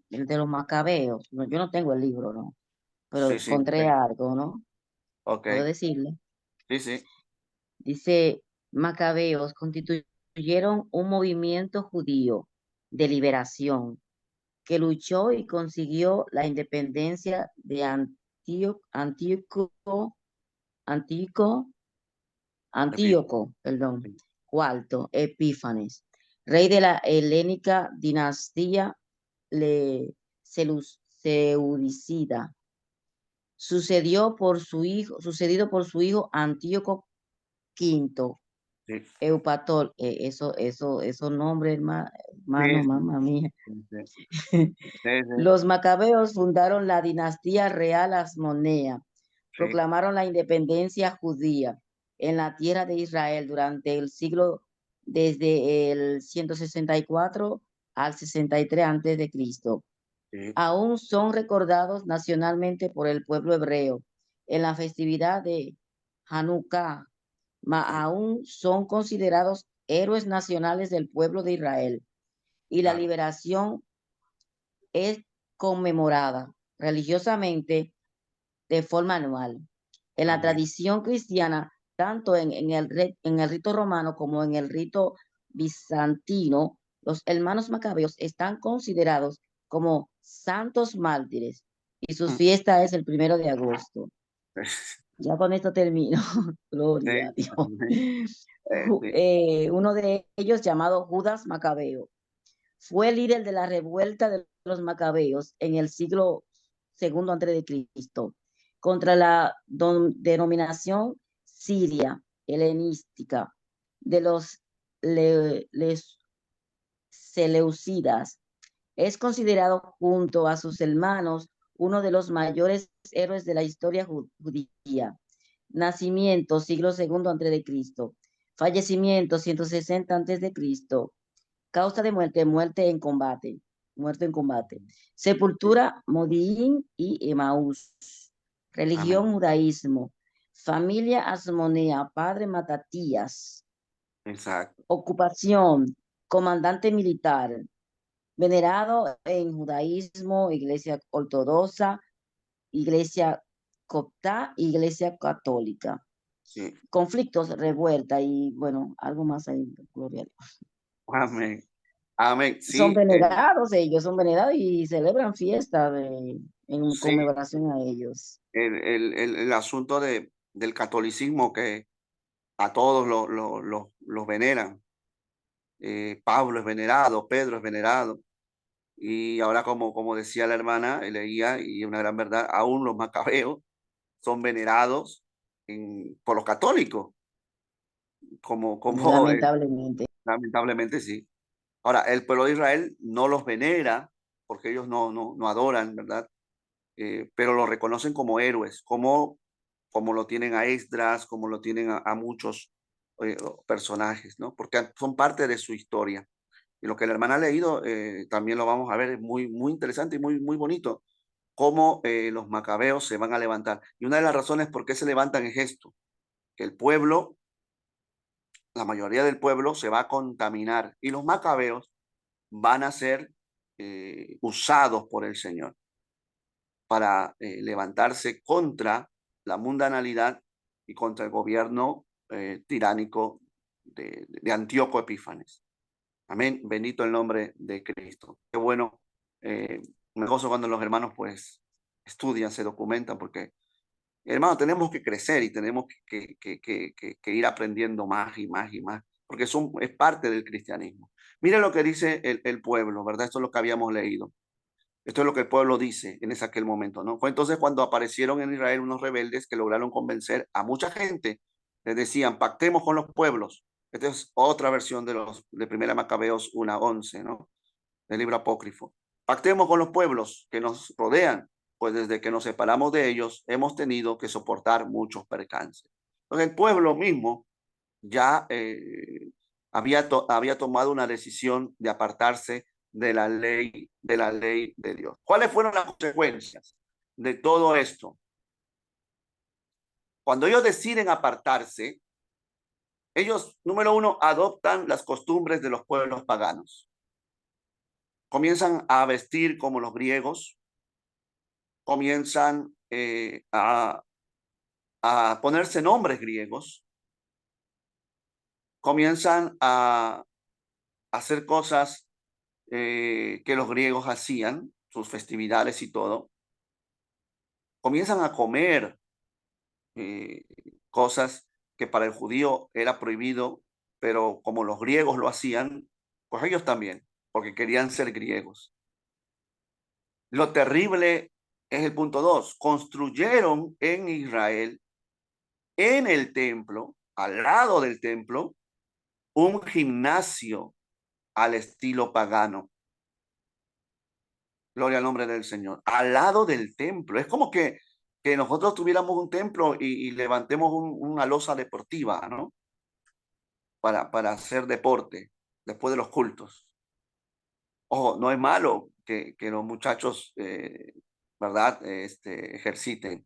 el de los Macabeos? No, yo no tengo el libro, ¿no? Pero Sí, sí. encontré algo, ¿no? Ok. ¿Puedo decirle? Sí, sí. Dice, Macabeos constituyeron un movimiento judío de liberación que luchó y consiguió la independencia de Antíoco, Epífanes. perdón, Sí, Cuarto Epífanes, rey de la helénica dinastía Seucida, sucedido por su hijo Antíoco V, sí. Eupatol, esos nombres, hermano, Sí, mamá mía. sí, sí, sí, Los macabeos fundaron la dinastía real Asmonea, sí, proclamaron la independencia judía en la tierra de Israel durante el siglo desde el 164 al 63 antes de Cristo. sí, Aún son recordados nacionalmente por el pueblo hebreo en la festividad de Hanukkah, sí, aún son considerados héroes nacionales del pueblo de Israel y la claro. liberación es conmemorada religiosamente de forma anual. En la Amén. tradición cristiana, tanto en el rito romano como en el rito bizantino, los hermanos macabeos están considerados como santos mártires y su Mm. fiesta es el 1 de agosto. Ya con esto termino. Gloria a Sí, Dios. amén. Sí, Uno de ellos, llamado Judas Macabeo, fue líder de la revuelta de los macabeos en el siglo segundo antes de Cristo contra la denominación siria helenística de los seleucidas. Es considerado junto a sus hermanos uno de los mayores héroes de la historia judía. Nacimiento siglo segundo antes de Cristo. Fallecimiento 160 antes de Cristo. Causa de muerte, muerte en combate. Muerte en combate. sí. Sepultura, Modiín y Emaús. Religión, Amén. judaísmo. Familia Asmonea, padre Matatías. Exacto. Ocupación, comandante militar. Venerado en judaísmo, iglesia ortodoxa, iglesia copta, iglesia católica. Sí. Conflictos, revuelta y bueno, algo más ahí, gloria a Dios. Amén. Amén. Son Sí, venerados ellos, son venerados y celebran fiesta en sí, conmemoración a ellos. el asunto del catolicismo que a todos los veneran. Pablo es venerado, Pedro es venerado. Y ahora, como decía la hermana, leía, y una gran verdad, aún los macabeos son venerados por los católicos, como Lamentablemente. lamentablemente sí. Ahora, el pueblo de Israel no los venera porque ellos no adoran, ¿verdad? Pero lo reconocen como héroes, como lo tienen a Esdras, como lo tienen a muchos personajes, ¿no? Porque son parte de su historia. Y lo que la hermana ha leído también lo vamos a ver, es muy, muy interesante y muy, muy bonito, cómo los macabeos se van a levantar. Y una de las razones por qué se levantan es esto, que el pueblo, la mayoría del pueblo se va a contaminar y los macabeos van a ser usados por el Señor para levantarse contra la mundanalidad y contra el gobierno tiránico de Antíoco Epífanes. Amén. Bendito el nombre de Cristo. Qué bueno. Me gozo cuando los hermanos pues estudian, se documentan, porque hermanos tenemos que crecer y tenemos que ir aprendiendo más y más y más, porque es parte del cristianismo. Miren lo que dice el pueblo, ¿verdad? Esto es lo que habíamos leído. Esto es lo que el pueblo dice en aquel momento, ¿no? Fue entonces cuando aparecieron en Israel unos rebeldes que lograron convencer a mucha gente. Les decían, pactemos con los pueblos. Esta es otra versión de Primera Macabeos 1:11, ¿no? Del libro apócrifo. Pactemos con los pueblos que nos rodean, pues desde que nos separamos de ellos hemos tenido que soportar muchos percances. Entonces el pueblo mismo ya había tomado una decisión de apartarse de la ley de Dios. ¿Cuáles fueron las consecuencias de todo esto? Cuando ellos deciden apartarse, ellos, número uno, adoptan las costumbres de los pueblos paganos. Comienzan a vestir como los griegos, comienzan a ponerse nombres griegos, comienzan a hacer cosas que los griegos hacían, sus festividades y todo, comienzan a comer eh, cosas que para el judío era prohibido, pero como los griegos lo hacían, pues ellos también, porque querían ser griegos. Lo terrible es el punto 2. Construyeron en Israel, en el templo, al lado del templo, un gimnasio al estilo pagano. Gloria al nombre del Señor. Al lado del templo. Es como que nosotros tuviéramos un templo y levantemos una losa deportiva, ¿no? Para hacer deporte después de los cultos. Ojo, no es malo que los muchachos, ¿verdad? Ejerciten,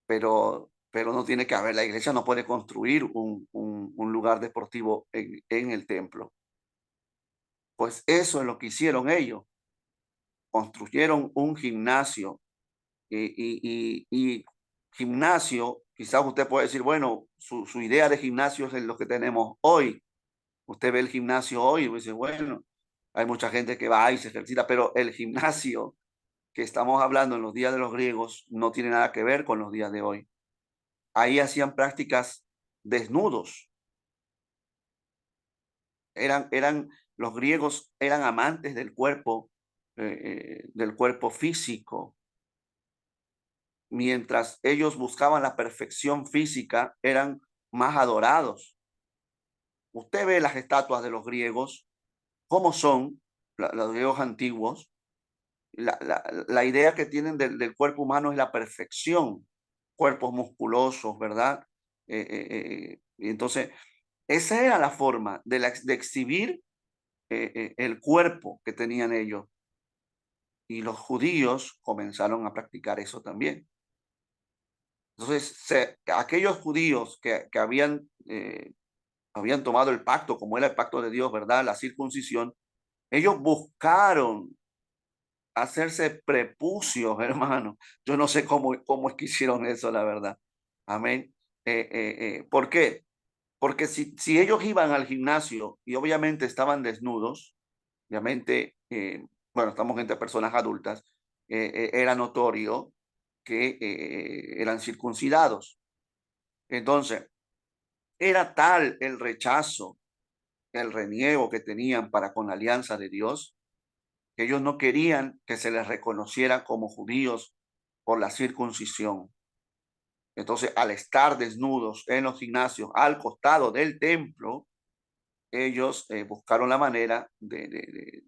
pero no tiene que haber, la iglesia no puede construir un lugar deportivo en el templo. Pues eso es lo que hicieron ellos. Construyeron un gimnasio y gimnasio, quizás usted puede decir, bueno, su idea de gimnasio es lo que tenemos hoy. Usted ve el gimnasio hoy y dice, bueno, hay mucha gente que va y se ejercita, pero el gimnasio que estamos hablando en los días de los griegos no tiene nada que ver con los días de hoy. Ahí hacían prácticas desnudos. Los griegos eran amantes del cuerpo físico. Mientras ellos buscaban la perfección física, eran más adorados. Usted ve las estatuas de los griegos, cómo son los griegos antiguos. La idea que tienen del cuerpo humano es la perfección, cuerpos musculosos, ¿verdad? Y entonces, esa era la forma de exhibir el cuerpo que tenían ellos. Y los judíos comenzaron a practicar eso también. Entonces, aquellos judíos que habían tomado el pacto, como era el pacto de Dios, ¿verdad? La circuncisión, ellos buscaron hacerse prepucios, hermano. Yo no sé cómo es que hicieron eso, la verdad. Amén. ¿Por qué? Porque si ellos iban al gimnasio y obviamente estaban desnudos, obviamente, bueno, estamos entre personas adultas, era notorio que eran circuncidados. Entonces, era tal el rechazo, el reniego que tenían para con la alianza de Dios, que ellos no querían que se les reconociera como judíos por la circuncisión. Entonces, al estar desnudos en los gimnasios al costado del templo, ellos buscaron la manera de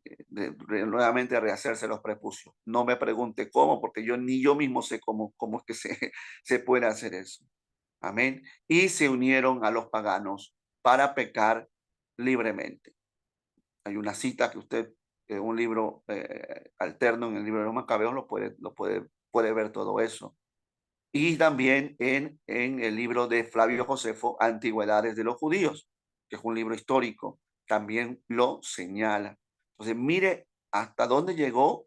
nuevamente rehacerse los prepucios. No me pregunte cómo, porque ni yo mismo sé cómo es que se puede hacer eso. Amén. Y se unieron a los paganos para pecar libremente. Hay una cita que usted, un libro alterno en el libro de los Macabeos, puede ver todo eso. Y también en el libro de Flavio Josefo, Antigüedades de los Judíos, que es un libro histórico, también lo señala. Entonces, mire hasta dónde llegó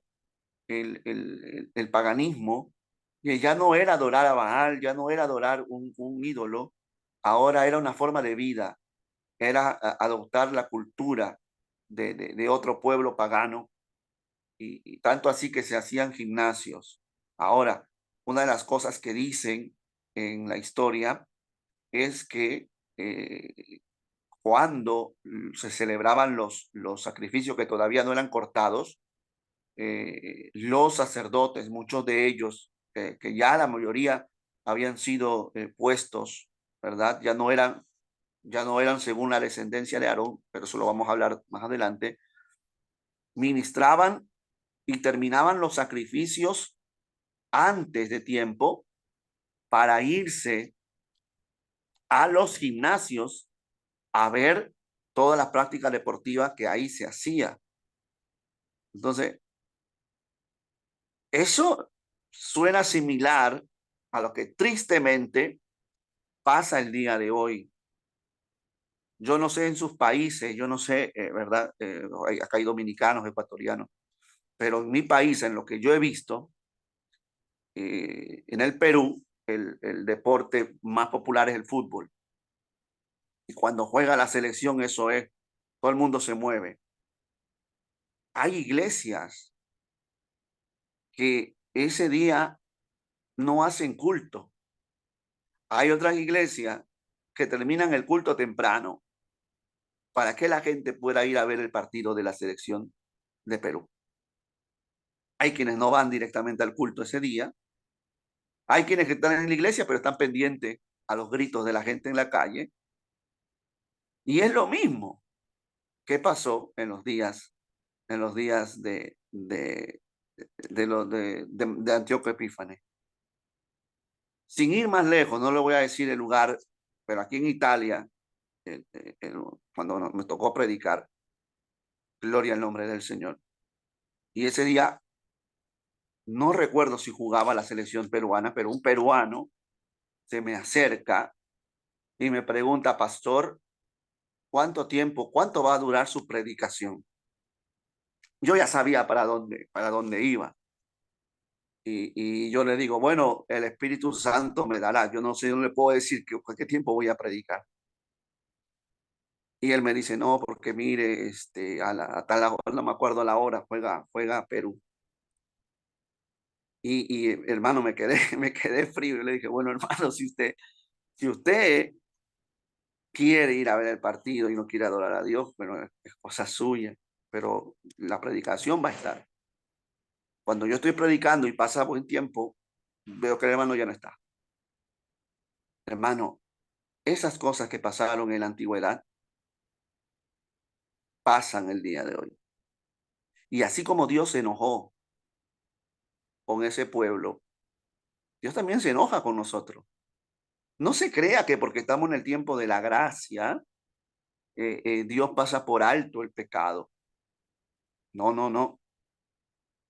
el paganismo, que ya no era adorar a Baal, ya no era adorar un ídolo, ahora era una forma de vida, era adoptar la cultura de otro pueblo pagano, y tanto así que se hacían gimnasios. Ahora, una de las cosas que dicen en la historia es que cuando se celebraban los sacrificios que todavía no eran cortados, los sacerdotes, muchos de ellos, que ya la mayoría habían sido puestos, ¿verdad? Ya no eran según la descendencia de Aarón, pero eso lo vamos a hablar más adelante, ministraban y terminaban los sacrificios antes de tiempo para irse a los gimnasios a ver todas las prácticas deportivas que ahí se hacía. Entonces, eso suena similar a lo que tristemente pasa el día de hoy. Yo no sé en sus países, yo no sé, ¿verdad? Acá hay dominicanos, ecuatorianos, pero en mi país, en lo que yo he visto, en el Perú, el deporte más popular es el fútbol. Y cuando juega la selección, eso es, todo el mundo se mueve. Hay iglesias que ese día no hacen culto. Hay otras iglesias que terminan el culto temprano para que la gente pueda ir a ver el partido de la selección de Perú. Hay quienes no van directamente al culto ese día. Hay quienes están en la iglesia, pero están pendientes a los gritos de la gente en la calle. Y es lo mismo que pasó en los días de Antíoco Epífanes. Sin ir más lejos, no le voy a decir el lugar, pero aquí en Italia, cuando me tocó predicar, gloria al nombre del Señor. Y ese día, no recuerdo si jugaba la selección peruana, pero un peruano se me acerca y me pregunta, pastor, ¿cuánto va a durar su predicación? Yo ya sabía para dónde iba. Y yo le digo, bueno, el Espíritu Santo me dará. Yo no sé, no le puedo decir qué tiempo voy a predicar. Y él me dice, no, porque mire, a tal hora, no me acuerdo la hora, juega Perú. Y hermano, me quedé, me quedé frío. Y le dije, bueno, hermano, si usted quiere ir a ver el partido y no quiere adorar a Dios, bueno, es cosa suya. Pero la predicación va a estar. Cuando yo estoy predicando y pasa buen tiempo, veo que el hermano ya no está. Hermano, esas cosas que pasaron en la antigüedad pasan el día de hoy. Y así como Dios se enojó con ese pueblo, Dios también se enoja con nosotros. No se crea que porque estamos en el tiempo de la gracia, Dios pasa por alto el pecado. No, no, no.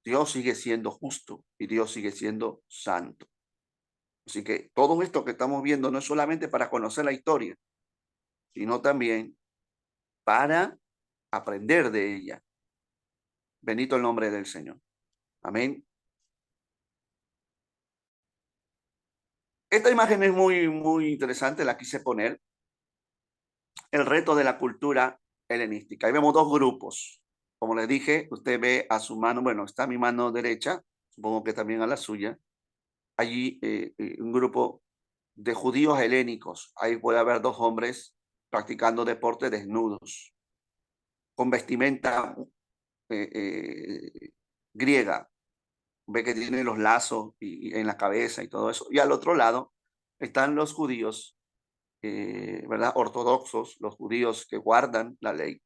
Dios sigue siendo justo y Dios sigue siendo santo. Así que todo esto que estamos viendo no es solamente para conocer la historia, sino también para aprender de ella. Bendito el nombre del Señor. Amén. Esta imagen es muy, muy interesante, la quise poner el reto de la cultura helenística. Ahí vemos dos grupos. Como les dije, usted ve a su mano, bueno, está a mi mano derecha, supongo que también a la suya, allí un grupo de judíos helénicos. Ahí puede haber dos hombres practicando deporte desnudos, con vestimenta griega. Ve que tienen los lazos y en la cabeza y todo eso. Y al otro lado están los judíos, ¿verdad? Ortodoxos, los judíos que guardan la ley.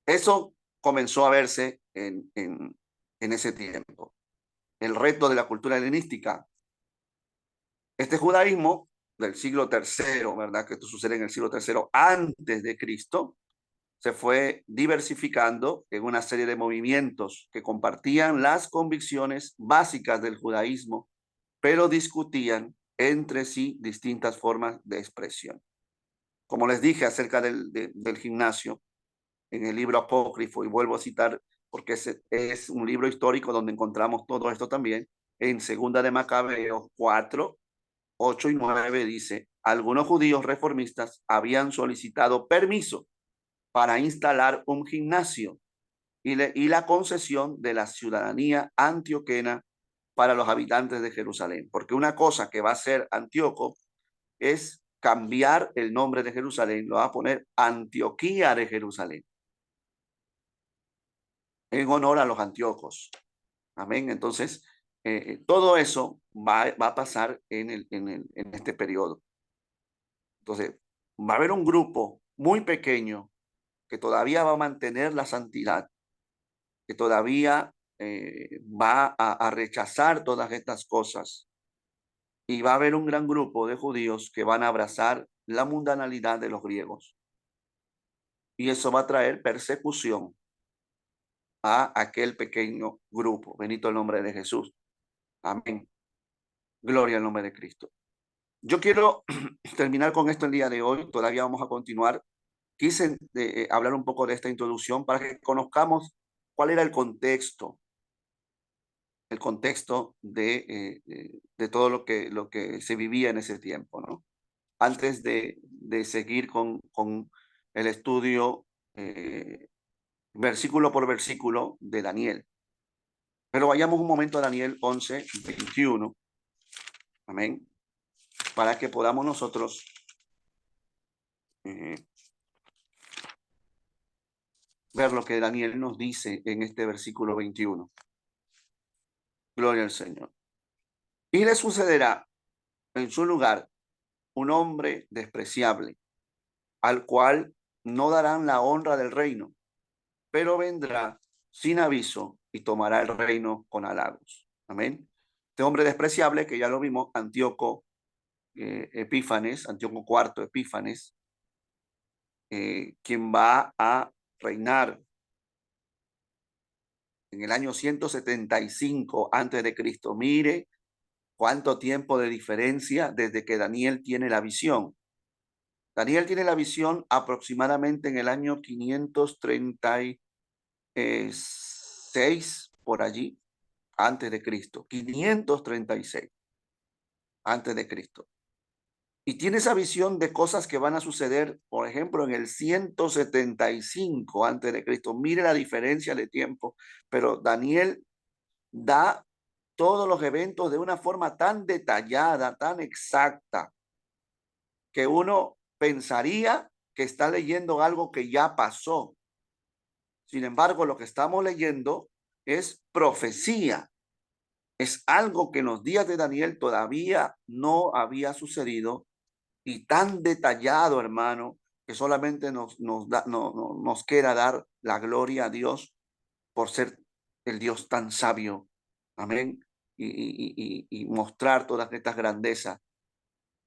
Eso comenzó a verse en ese tiempo. El reto de la cultura helenística. Este judaísmo del siglo III, ¿verdad? Que esto sucede en el siglo III antes de Cristo, se fue diversificando en una serie de movimientos que compartían las convicciones básicas del judaísmo, pero discutían entre sí distintas formas de expresión. Como les dije acerca del gimnasio, en el libro apócrifo, y vuelvo a citar porque es un libro histórico donde encontramos todo esto también, en Segunda de Macabeos 4, 8 y 9 dice, algunos judíos reformistas habían solicitado permiso para instalar un gimnasio y la concesión de la ciudadanía antioquena para los habitantes de Jerusalén. Porque una cosa que va a hacer Antíoco es cambiar el nombre de Jerusalén, lo va a poner Antioquía de Jerusalén, en honor a los antiocos. Amén. Entonces, todo eso va a pasar en este periodo. Entonces, va a haber un grupo muy pequeño que todavía va a mantener la santidad, que todavía va a rechazar todas estas cosas. Y va a haber un gran grupo de judíos que van a abrazar la mundanalidad de los griegos. Y eso va a traer persecución a aquel pequeño grupo. Bendito el nombre de Jesús. Amén. Gloria al nombre de Cristo. Yo quiero terminar con esto el día de hoy. Todavía vamos a continuar. Quise hablar un poco de esta introducción para que conozcamos cuál era el contexto de todo lo que se vivía en ese tiempo, ¿no? Antes de seguir con el estudio versículo por versículo de Daniel. Pero vayamos un momento a Daniel 11, 21. Amén. Para que podamos nosotros ver lo que Daniel nos dice en este versículo 21. Gloria al Señor. Y le sucederá en su lugar un hombre despreciable, al cual no darán la honra del reino, pero vendrá sin aviso y tomará el reino con halagos. Amén. Este hombre despreciable, que ya lo vimos, Antíoco Epífanes, Antíoco IV Epífanes, quien va a reinar en el año 175 antes de Cristo. Mire cuánto tiempo de diferencia desde que Daniel tiene la visión. Daniel tiene la visión aproximadamente en el año 536 por allí, antes de Cristo. 536 antes de Cristo. Y tiene esa visión de cosas que van a suceder, por ejemplo, en el 175 antes de Cristo. Mire la diferencia de tiempo, pero Daniel da todos los eventos de una forma tan detallada, tan exacta, que uno pensaría que está leyendo algo que ya pasó. Sin embargo, lo que estamos leyendo es profecía. Es algo que en los días de Daniel todavía no había sucedido y tan detallado, hermano, que solamente nos queda dar la gloria a Dios por ser el Dios tan sabio. Amén. Y mostrar todas estas grandezas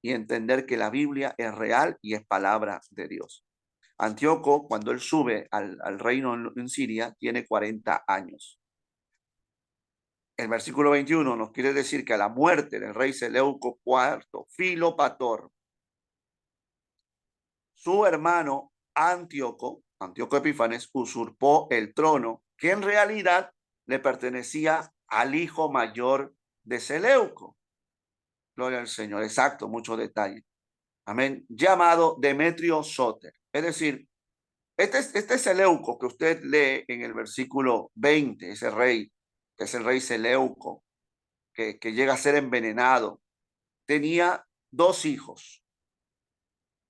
y entender que la Biblia es real y es palabra de Dios. Antíoco, cuando él sube al reino en Siria, tiene 40 años. El versículo 21 nos quiere decir que a la muerte del rey Seleuco IV, Filopator, su hermano Antíoco Epífanes, usurpó el trono que en realidad le pertenecía al hijo mayor de Seleuco. Gloria al Señor. Exacto, mucho detalle. Amén. Llamado Demetrio Sóter. Es decir, este Seleuco que usted lee en el versículo 20, ese rey, que es el rey Seleuco, que llega a ser envenenado, tenía dos hijos.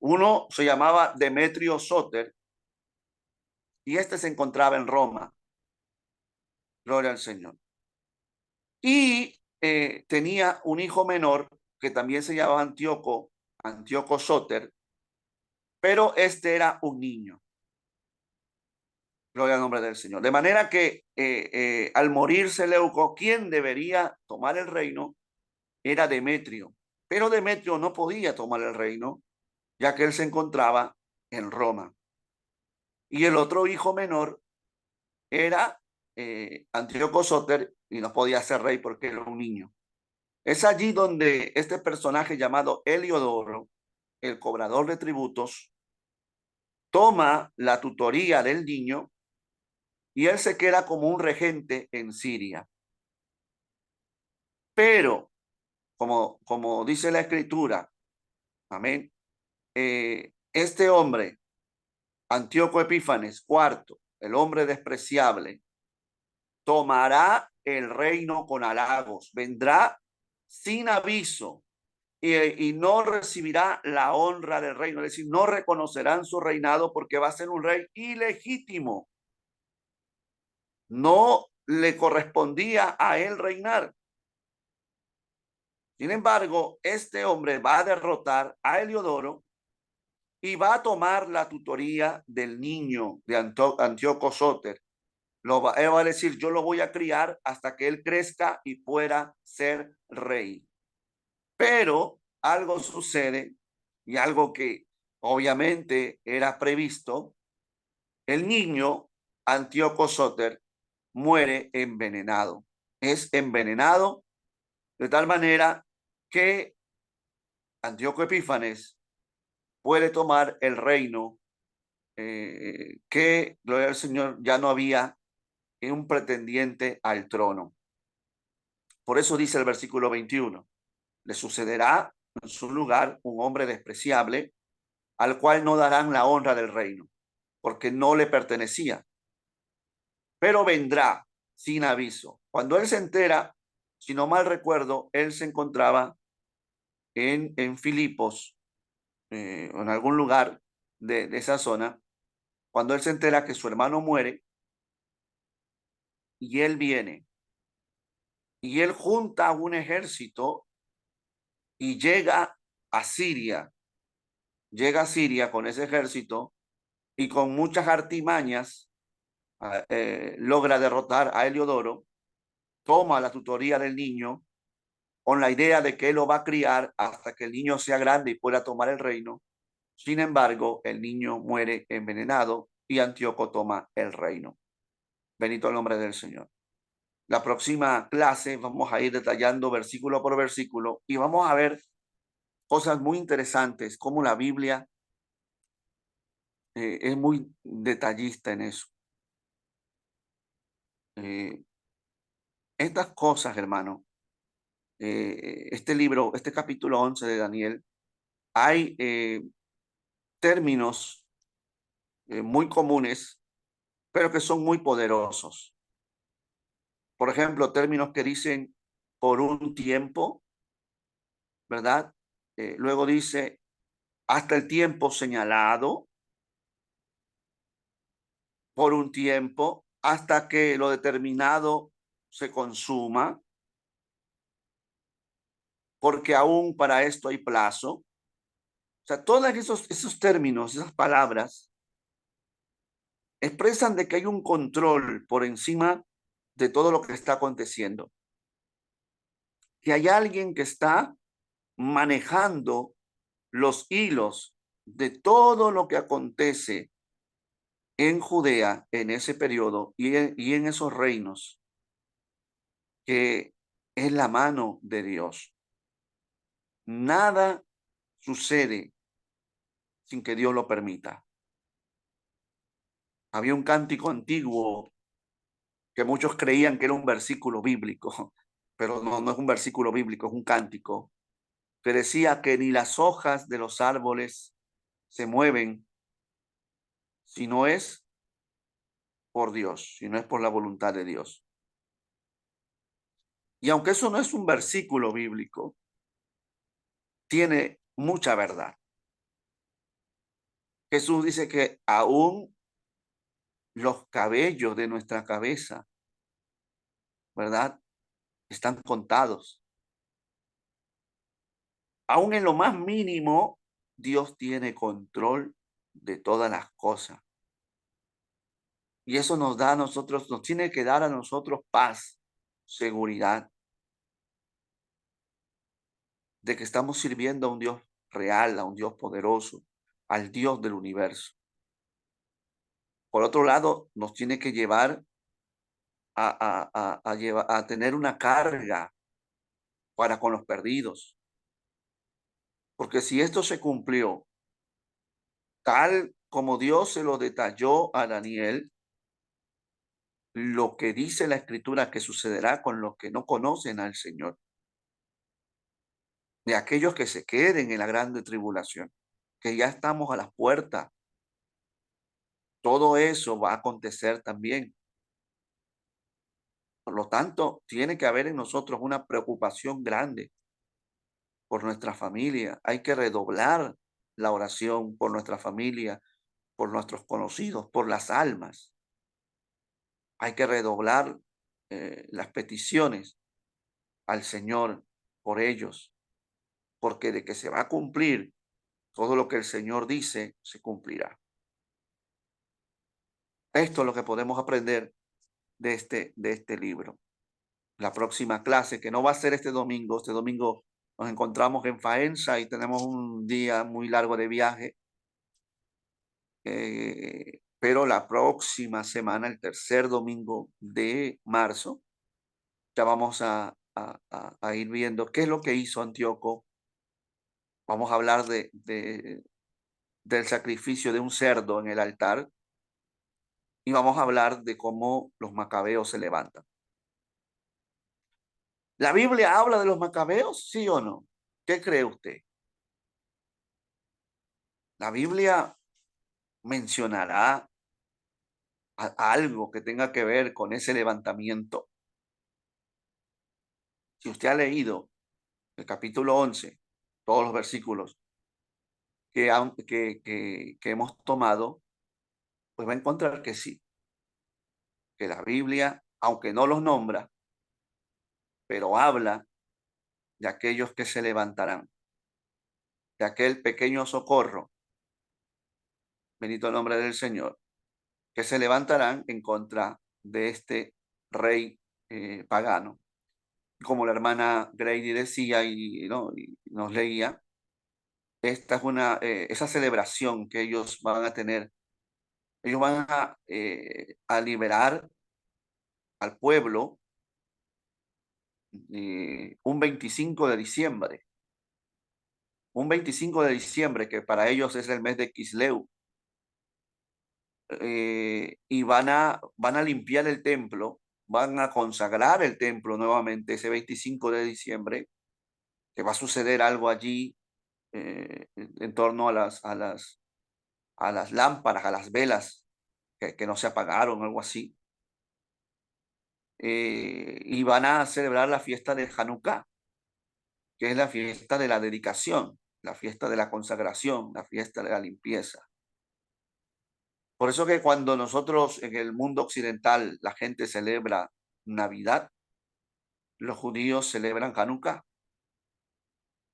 Uno se llamaba Demetrio Sóter y este se encontraba en Roma. Gloria al Señor. Y tenía un hijo menor que también se llamaba Antíoco Sóter, pero este era un niño. Gloria al nombre del Señor. De manera que al morir Seleuco, quien debería tomar el reino era Demetrio. Pero Demetrio no podía tomar el reino, ya que él se encontraba en Roma. Y el otro hijo menor era Antíoco Sóter y no podía ser rey porque era un niño. Es allí donde este personaje llamado Heliodoro, el cobrador de tributos, toma la tutoría del niño y él se queda como un regente en Siria. Pero, como dice la escritura, amén, este hombre, Antíoco Epífanes IV, el hombre despreciable, tomará el reino con halagos, vendrá sin aviso y no recibirá la honra del reino, es decir, no reconocerán su reinado porque va a ser un rey ilegítimo. No le correspondía a él reinar. Sin embargo, este hombre va a derrotar a Heliodoro y va a tomar la tutoría del niño de Antíoco Sóter. Él va a decir, yo lo voy a criar hasta que él crezca y pueda ser rey. Pero algo sucede y algo que obviamente era previsto. El niño Antíoco Sóter muere envenenado. Es envenenado de tal manera que Antíoco Epífanes puede tomar el reino que, gloria al Señor, ya no había un pretendiente al trono. Por eso dice el versículo 21, le sucederá en su lugar un hombre despreciable al cual no darán la honra del reino, porque no le pertenecía. Pero vendrá sin aviso. Cuando él se entera, si no mal recuerdo, él se encontraba en Filipos, en algún lugar de esa zona, cuando él se entera que su hermano muere y él viene y él junta un ejército y llega a Siria con ese ejército y con muchas artimañas logra derrotar a Heliodoro, toma la tutoría del niño con la idea de que él lo va a criar hasta que el niño sea grande y pueda tomar el reino. Sin embargo, el niño muere envenenado y Antíoco toma el reino. Bendito el nombre del Señor. La próxima clase vamos a ir detallando versículo por versículo y vamos a ver cosas muy interesantes, como la Biblia es muy detallista en eso. Estas cosas, hermano, este libro, este capítulo 11 de Daniel, hay términos muy comunes, pero que son muy poderosos. Por ejemplo, términos que dicen por un tiempo, ¿verdad? Luego dice hasta el tiempo señalado, por un tiempo, hasta que lo determinado se consuma, porque aún para esto hay plazo. O sea, todos esos términos, esas palabras, expresan de que hay un control por encima de todo lo que está aconteciendo. Que hay alguien que está manejando los hilos de todo lo que acontece en Judea en ese periodo y en esos reinos, que es la mano de Dios. Nada sucede sin que Dios lo permita. Había un cántico antiguo que muchos creían que era un versículo bíblico, pero no es un versículo bíblico, es un cántico que decía que ni las hojas de los árboles se mueven, si no es por Dios, si no es por la voluntad de Dios. Y aunque eso no es un versículo bíblico, tiene mucha verdad. Jesús dice que aún los cabellos de nuestra cabeza, ¿verdad? Están contados. Aún en lo más mínimo, Dios tiene control de todas las cosas. Y eso nos da a nosotros, nos tiene que dar a nosotros paz, seguridad, de que estamos sirviendo a un Dios real, a un Dios poderoso, al Dios del universo. Por otro lado, nos tiene que llevar a tener una carga para con los perdidos. Porque si esto se cumplió tal como Dios se lo detalló a Daniel, lo que dice la Escritura que sucederá con los que no conocen al Señor, de aquellos que se queden en la grande tribulación, que ya estamos a las puertas. Todo eso va a acontecer también. Por lo tanto, tiene que haber en nosotros una preocupación grande por nuestra familia. Hay que redoblar la oración por nuestra familia, por nuestros conocidos, por las almas. Hay que redoblar las peticiones al Señor por ellos, porque de que se va a cumplir todo lo que el Señor dice, se cumplirá. Esto es lo que podemos aprender de este libro. La próxima clase, que no va a ser este domingo nos encontramos en Faenza y tenemos un día muy largo de viaje, pero la próxima semana, el tercer domingo de marzo, ya vamos a ir viendo qué es lo que hizo Antíoco. Vamos a hablar del sacrificio de un cerdo en el altar y vamos a hablar de cómo los macabeos se levantan. ¿La Biblia habla de los macabeos, sí o no? ¿Qué cree usted? La Biblia mencionará algo que tenga que ver con ese levantamiento. Si usted ha leído el capítulo 11, todos los versículos que hemos tomado, pues va a encontrar que sí, que la Biblia, aunque no los nombra, pero habla de aquellos que se levantarán, de aquel pequeño socorro, bendito el nombre del Señor, que se levantarán en contra de este rey pagano. Como la hermana Grady decía ¿no? y nos leía, esta es esa celebración que ellos van a tener. Ellos van a liberar al pueblo un 25 de diciembre. Un 25 de diciembre que para ellos es el mes de Kisleu. Y van a limpiar el templo, van a consagrar el templo nuevamente ese 25 de diciembre, que va a suceder algo allí en torno a las lámparas, a las velas que no se apagaron, algo así. Y van a celebrar la fiesta de Hanukkah, que es la fiesta de la dedicación, la fiesta de la consagración, la fiesta de la limpieza. Por eso que cuando nosotros en el mundo occidental la gente celebra Navidad, los judíos celebran Hanukkah.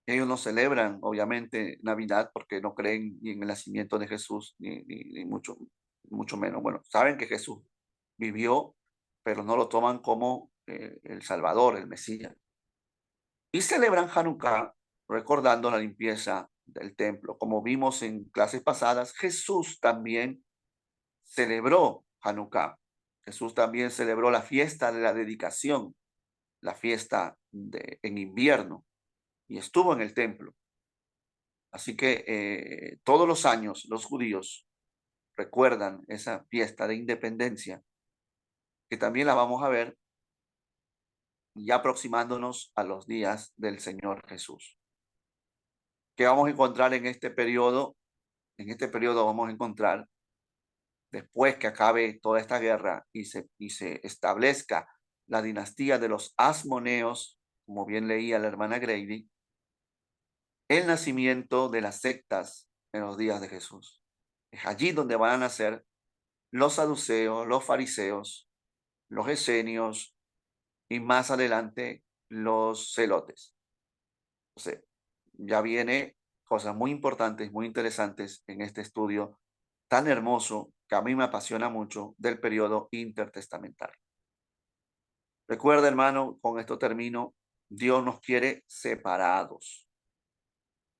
Ellos no celebran, obviamente, Navidad porque no creen ni en el nacimiento de Jesús, ni mucho menos. Bueno, saben que Jesús vivió, pero no lo toman como el Salvador, el Mesías. Y celebran Hanukkah recordando la limpieza del templo. Como vimos en clases pasadas, Jesús también celebró Hanukkah. Jesús también celebró la fiesta de la dedicación, la fiesta en invierno, y estuvo en el templo. Así que todos los años los judíos recuerdan esa fiesta de independencia, que también la vamos a ver ya aproximándonos a los días del Señor Jesús. ¿Qué vamos a encontrar en este periodo? En este periodo vamos a encontrar después que acabe toda esta guerra y se establezca la dinastía de los Asmoneos, como bien leía la hermana Grady, el nacimiento de las sectas en los días de Jesús. Es allí donde van a nacer los saduceos, los fariseos, los esenios y más adelante los celotes. Entonces, ya viene cosas muy importantes, muy interesantes en este estudio tan hermoso que a mí me apasiona mucho del periodo intertestamentario. Recuerda, hermano, con esto termino, Dios nos quiere separados.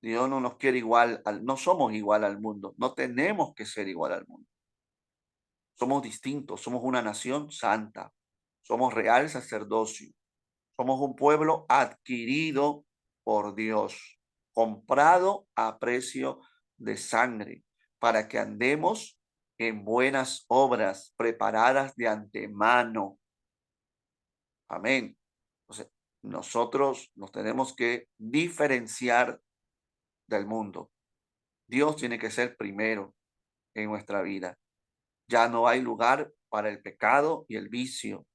Dios no nos quiere igual, no somos igual al mundo, no tenemos que ser igual al mundo. Somos distintos, somos una nación santa, somos real sacerdocio, somos un pueblo adquirido por Dios, comprado a precio de sangre, para que andemos en buenas obras preparadas de antemano. Amén. Entonces, nosotros nos tenemos que diferenciar del mundo. Dios tiene que ser primero en nuestra vida. Ya no hay lugar para el pecado y el vicio.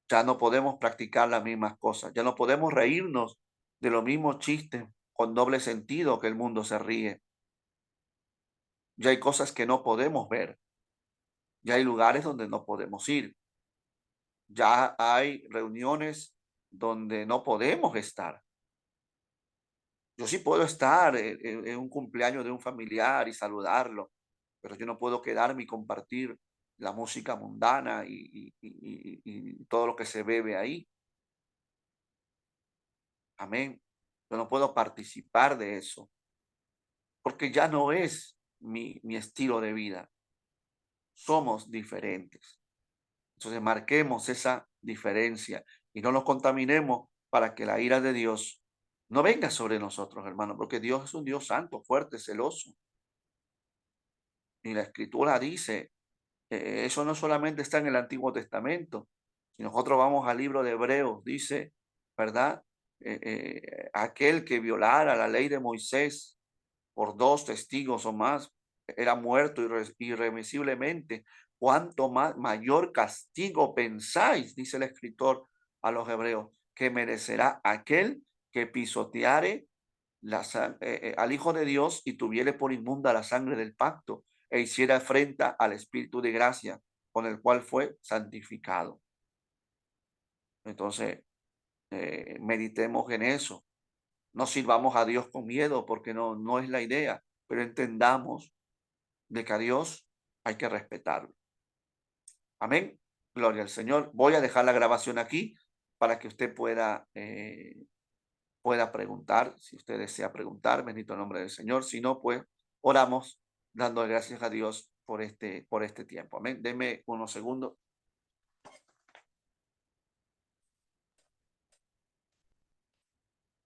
Ya no podemos practicar las mismas cosas. Ya no podemos reírnos de los mismos chistes con doble sentido que el mundo se ríe. Ya hay cosas que no podemos ver. Ya hay lugares donde no podemos ir. Ya hay reuniones donde no podemos estar. Yo sí puedo estar en un cumpleaños de un familiar y saludarlo, pero yo no puedo quedarme y compartir la música mundana y todo lo que se bebe ahí. Amén. Yo no puedo participar de eso, porque ya no es mi estilo de vida. Somos diferentes. Entonces marquemos esa diferencia y no nos contaminemos para que la ira de Dios no venga sobre nosotros, hermano, porque Dios es un Dios santo, fuerte, celoso. Y la Escritura dice, eso no solamente está en el Antiguo Testamento. Si nosotros vamos al libro de Hebreos, dice, ¿verdad? Aquel que violara la ley de Moisés por dos testigos o más era muerto irremisiblemente. ¿Cuánto más mayor castigo pensáis, dice el escritor a los hebreos, que merecerá aquel que pisoteare al Hijo de Dios y tuviere por inmunda la sangre del pacto e hiciera afrenta al Espíritu de gracia con el cual fue santificado? Entonces, meditemos en eso. No sirvamos a Dios con miedo porque no es la idea, pero entendamos de que a Dios hay que respetarlo. Amén. Gloria al Señor. Voy a dejar la grabación aquí para que usted pueda preguntar, si usted desea preguntar, bendito el nombre del Señor. Si no, pues oramos dando gracias a Dios por este tiempo. Amén. Deme unos segundos.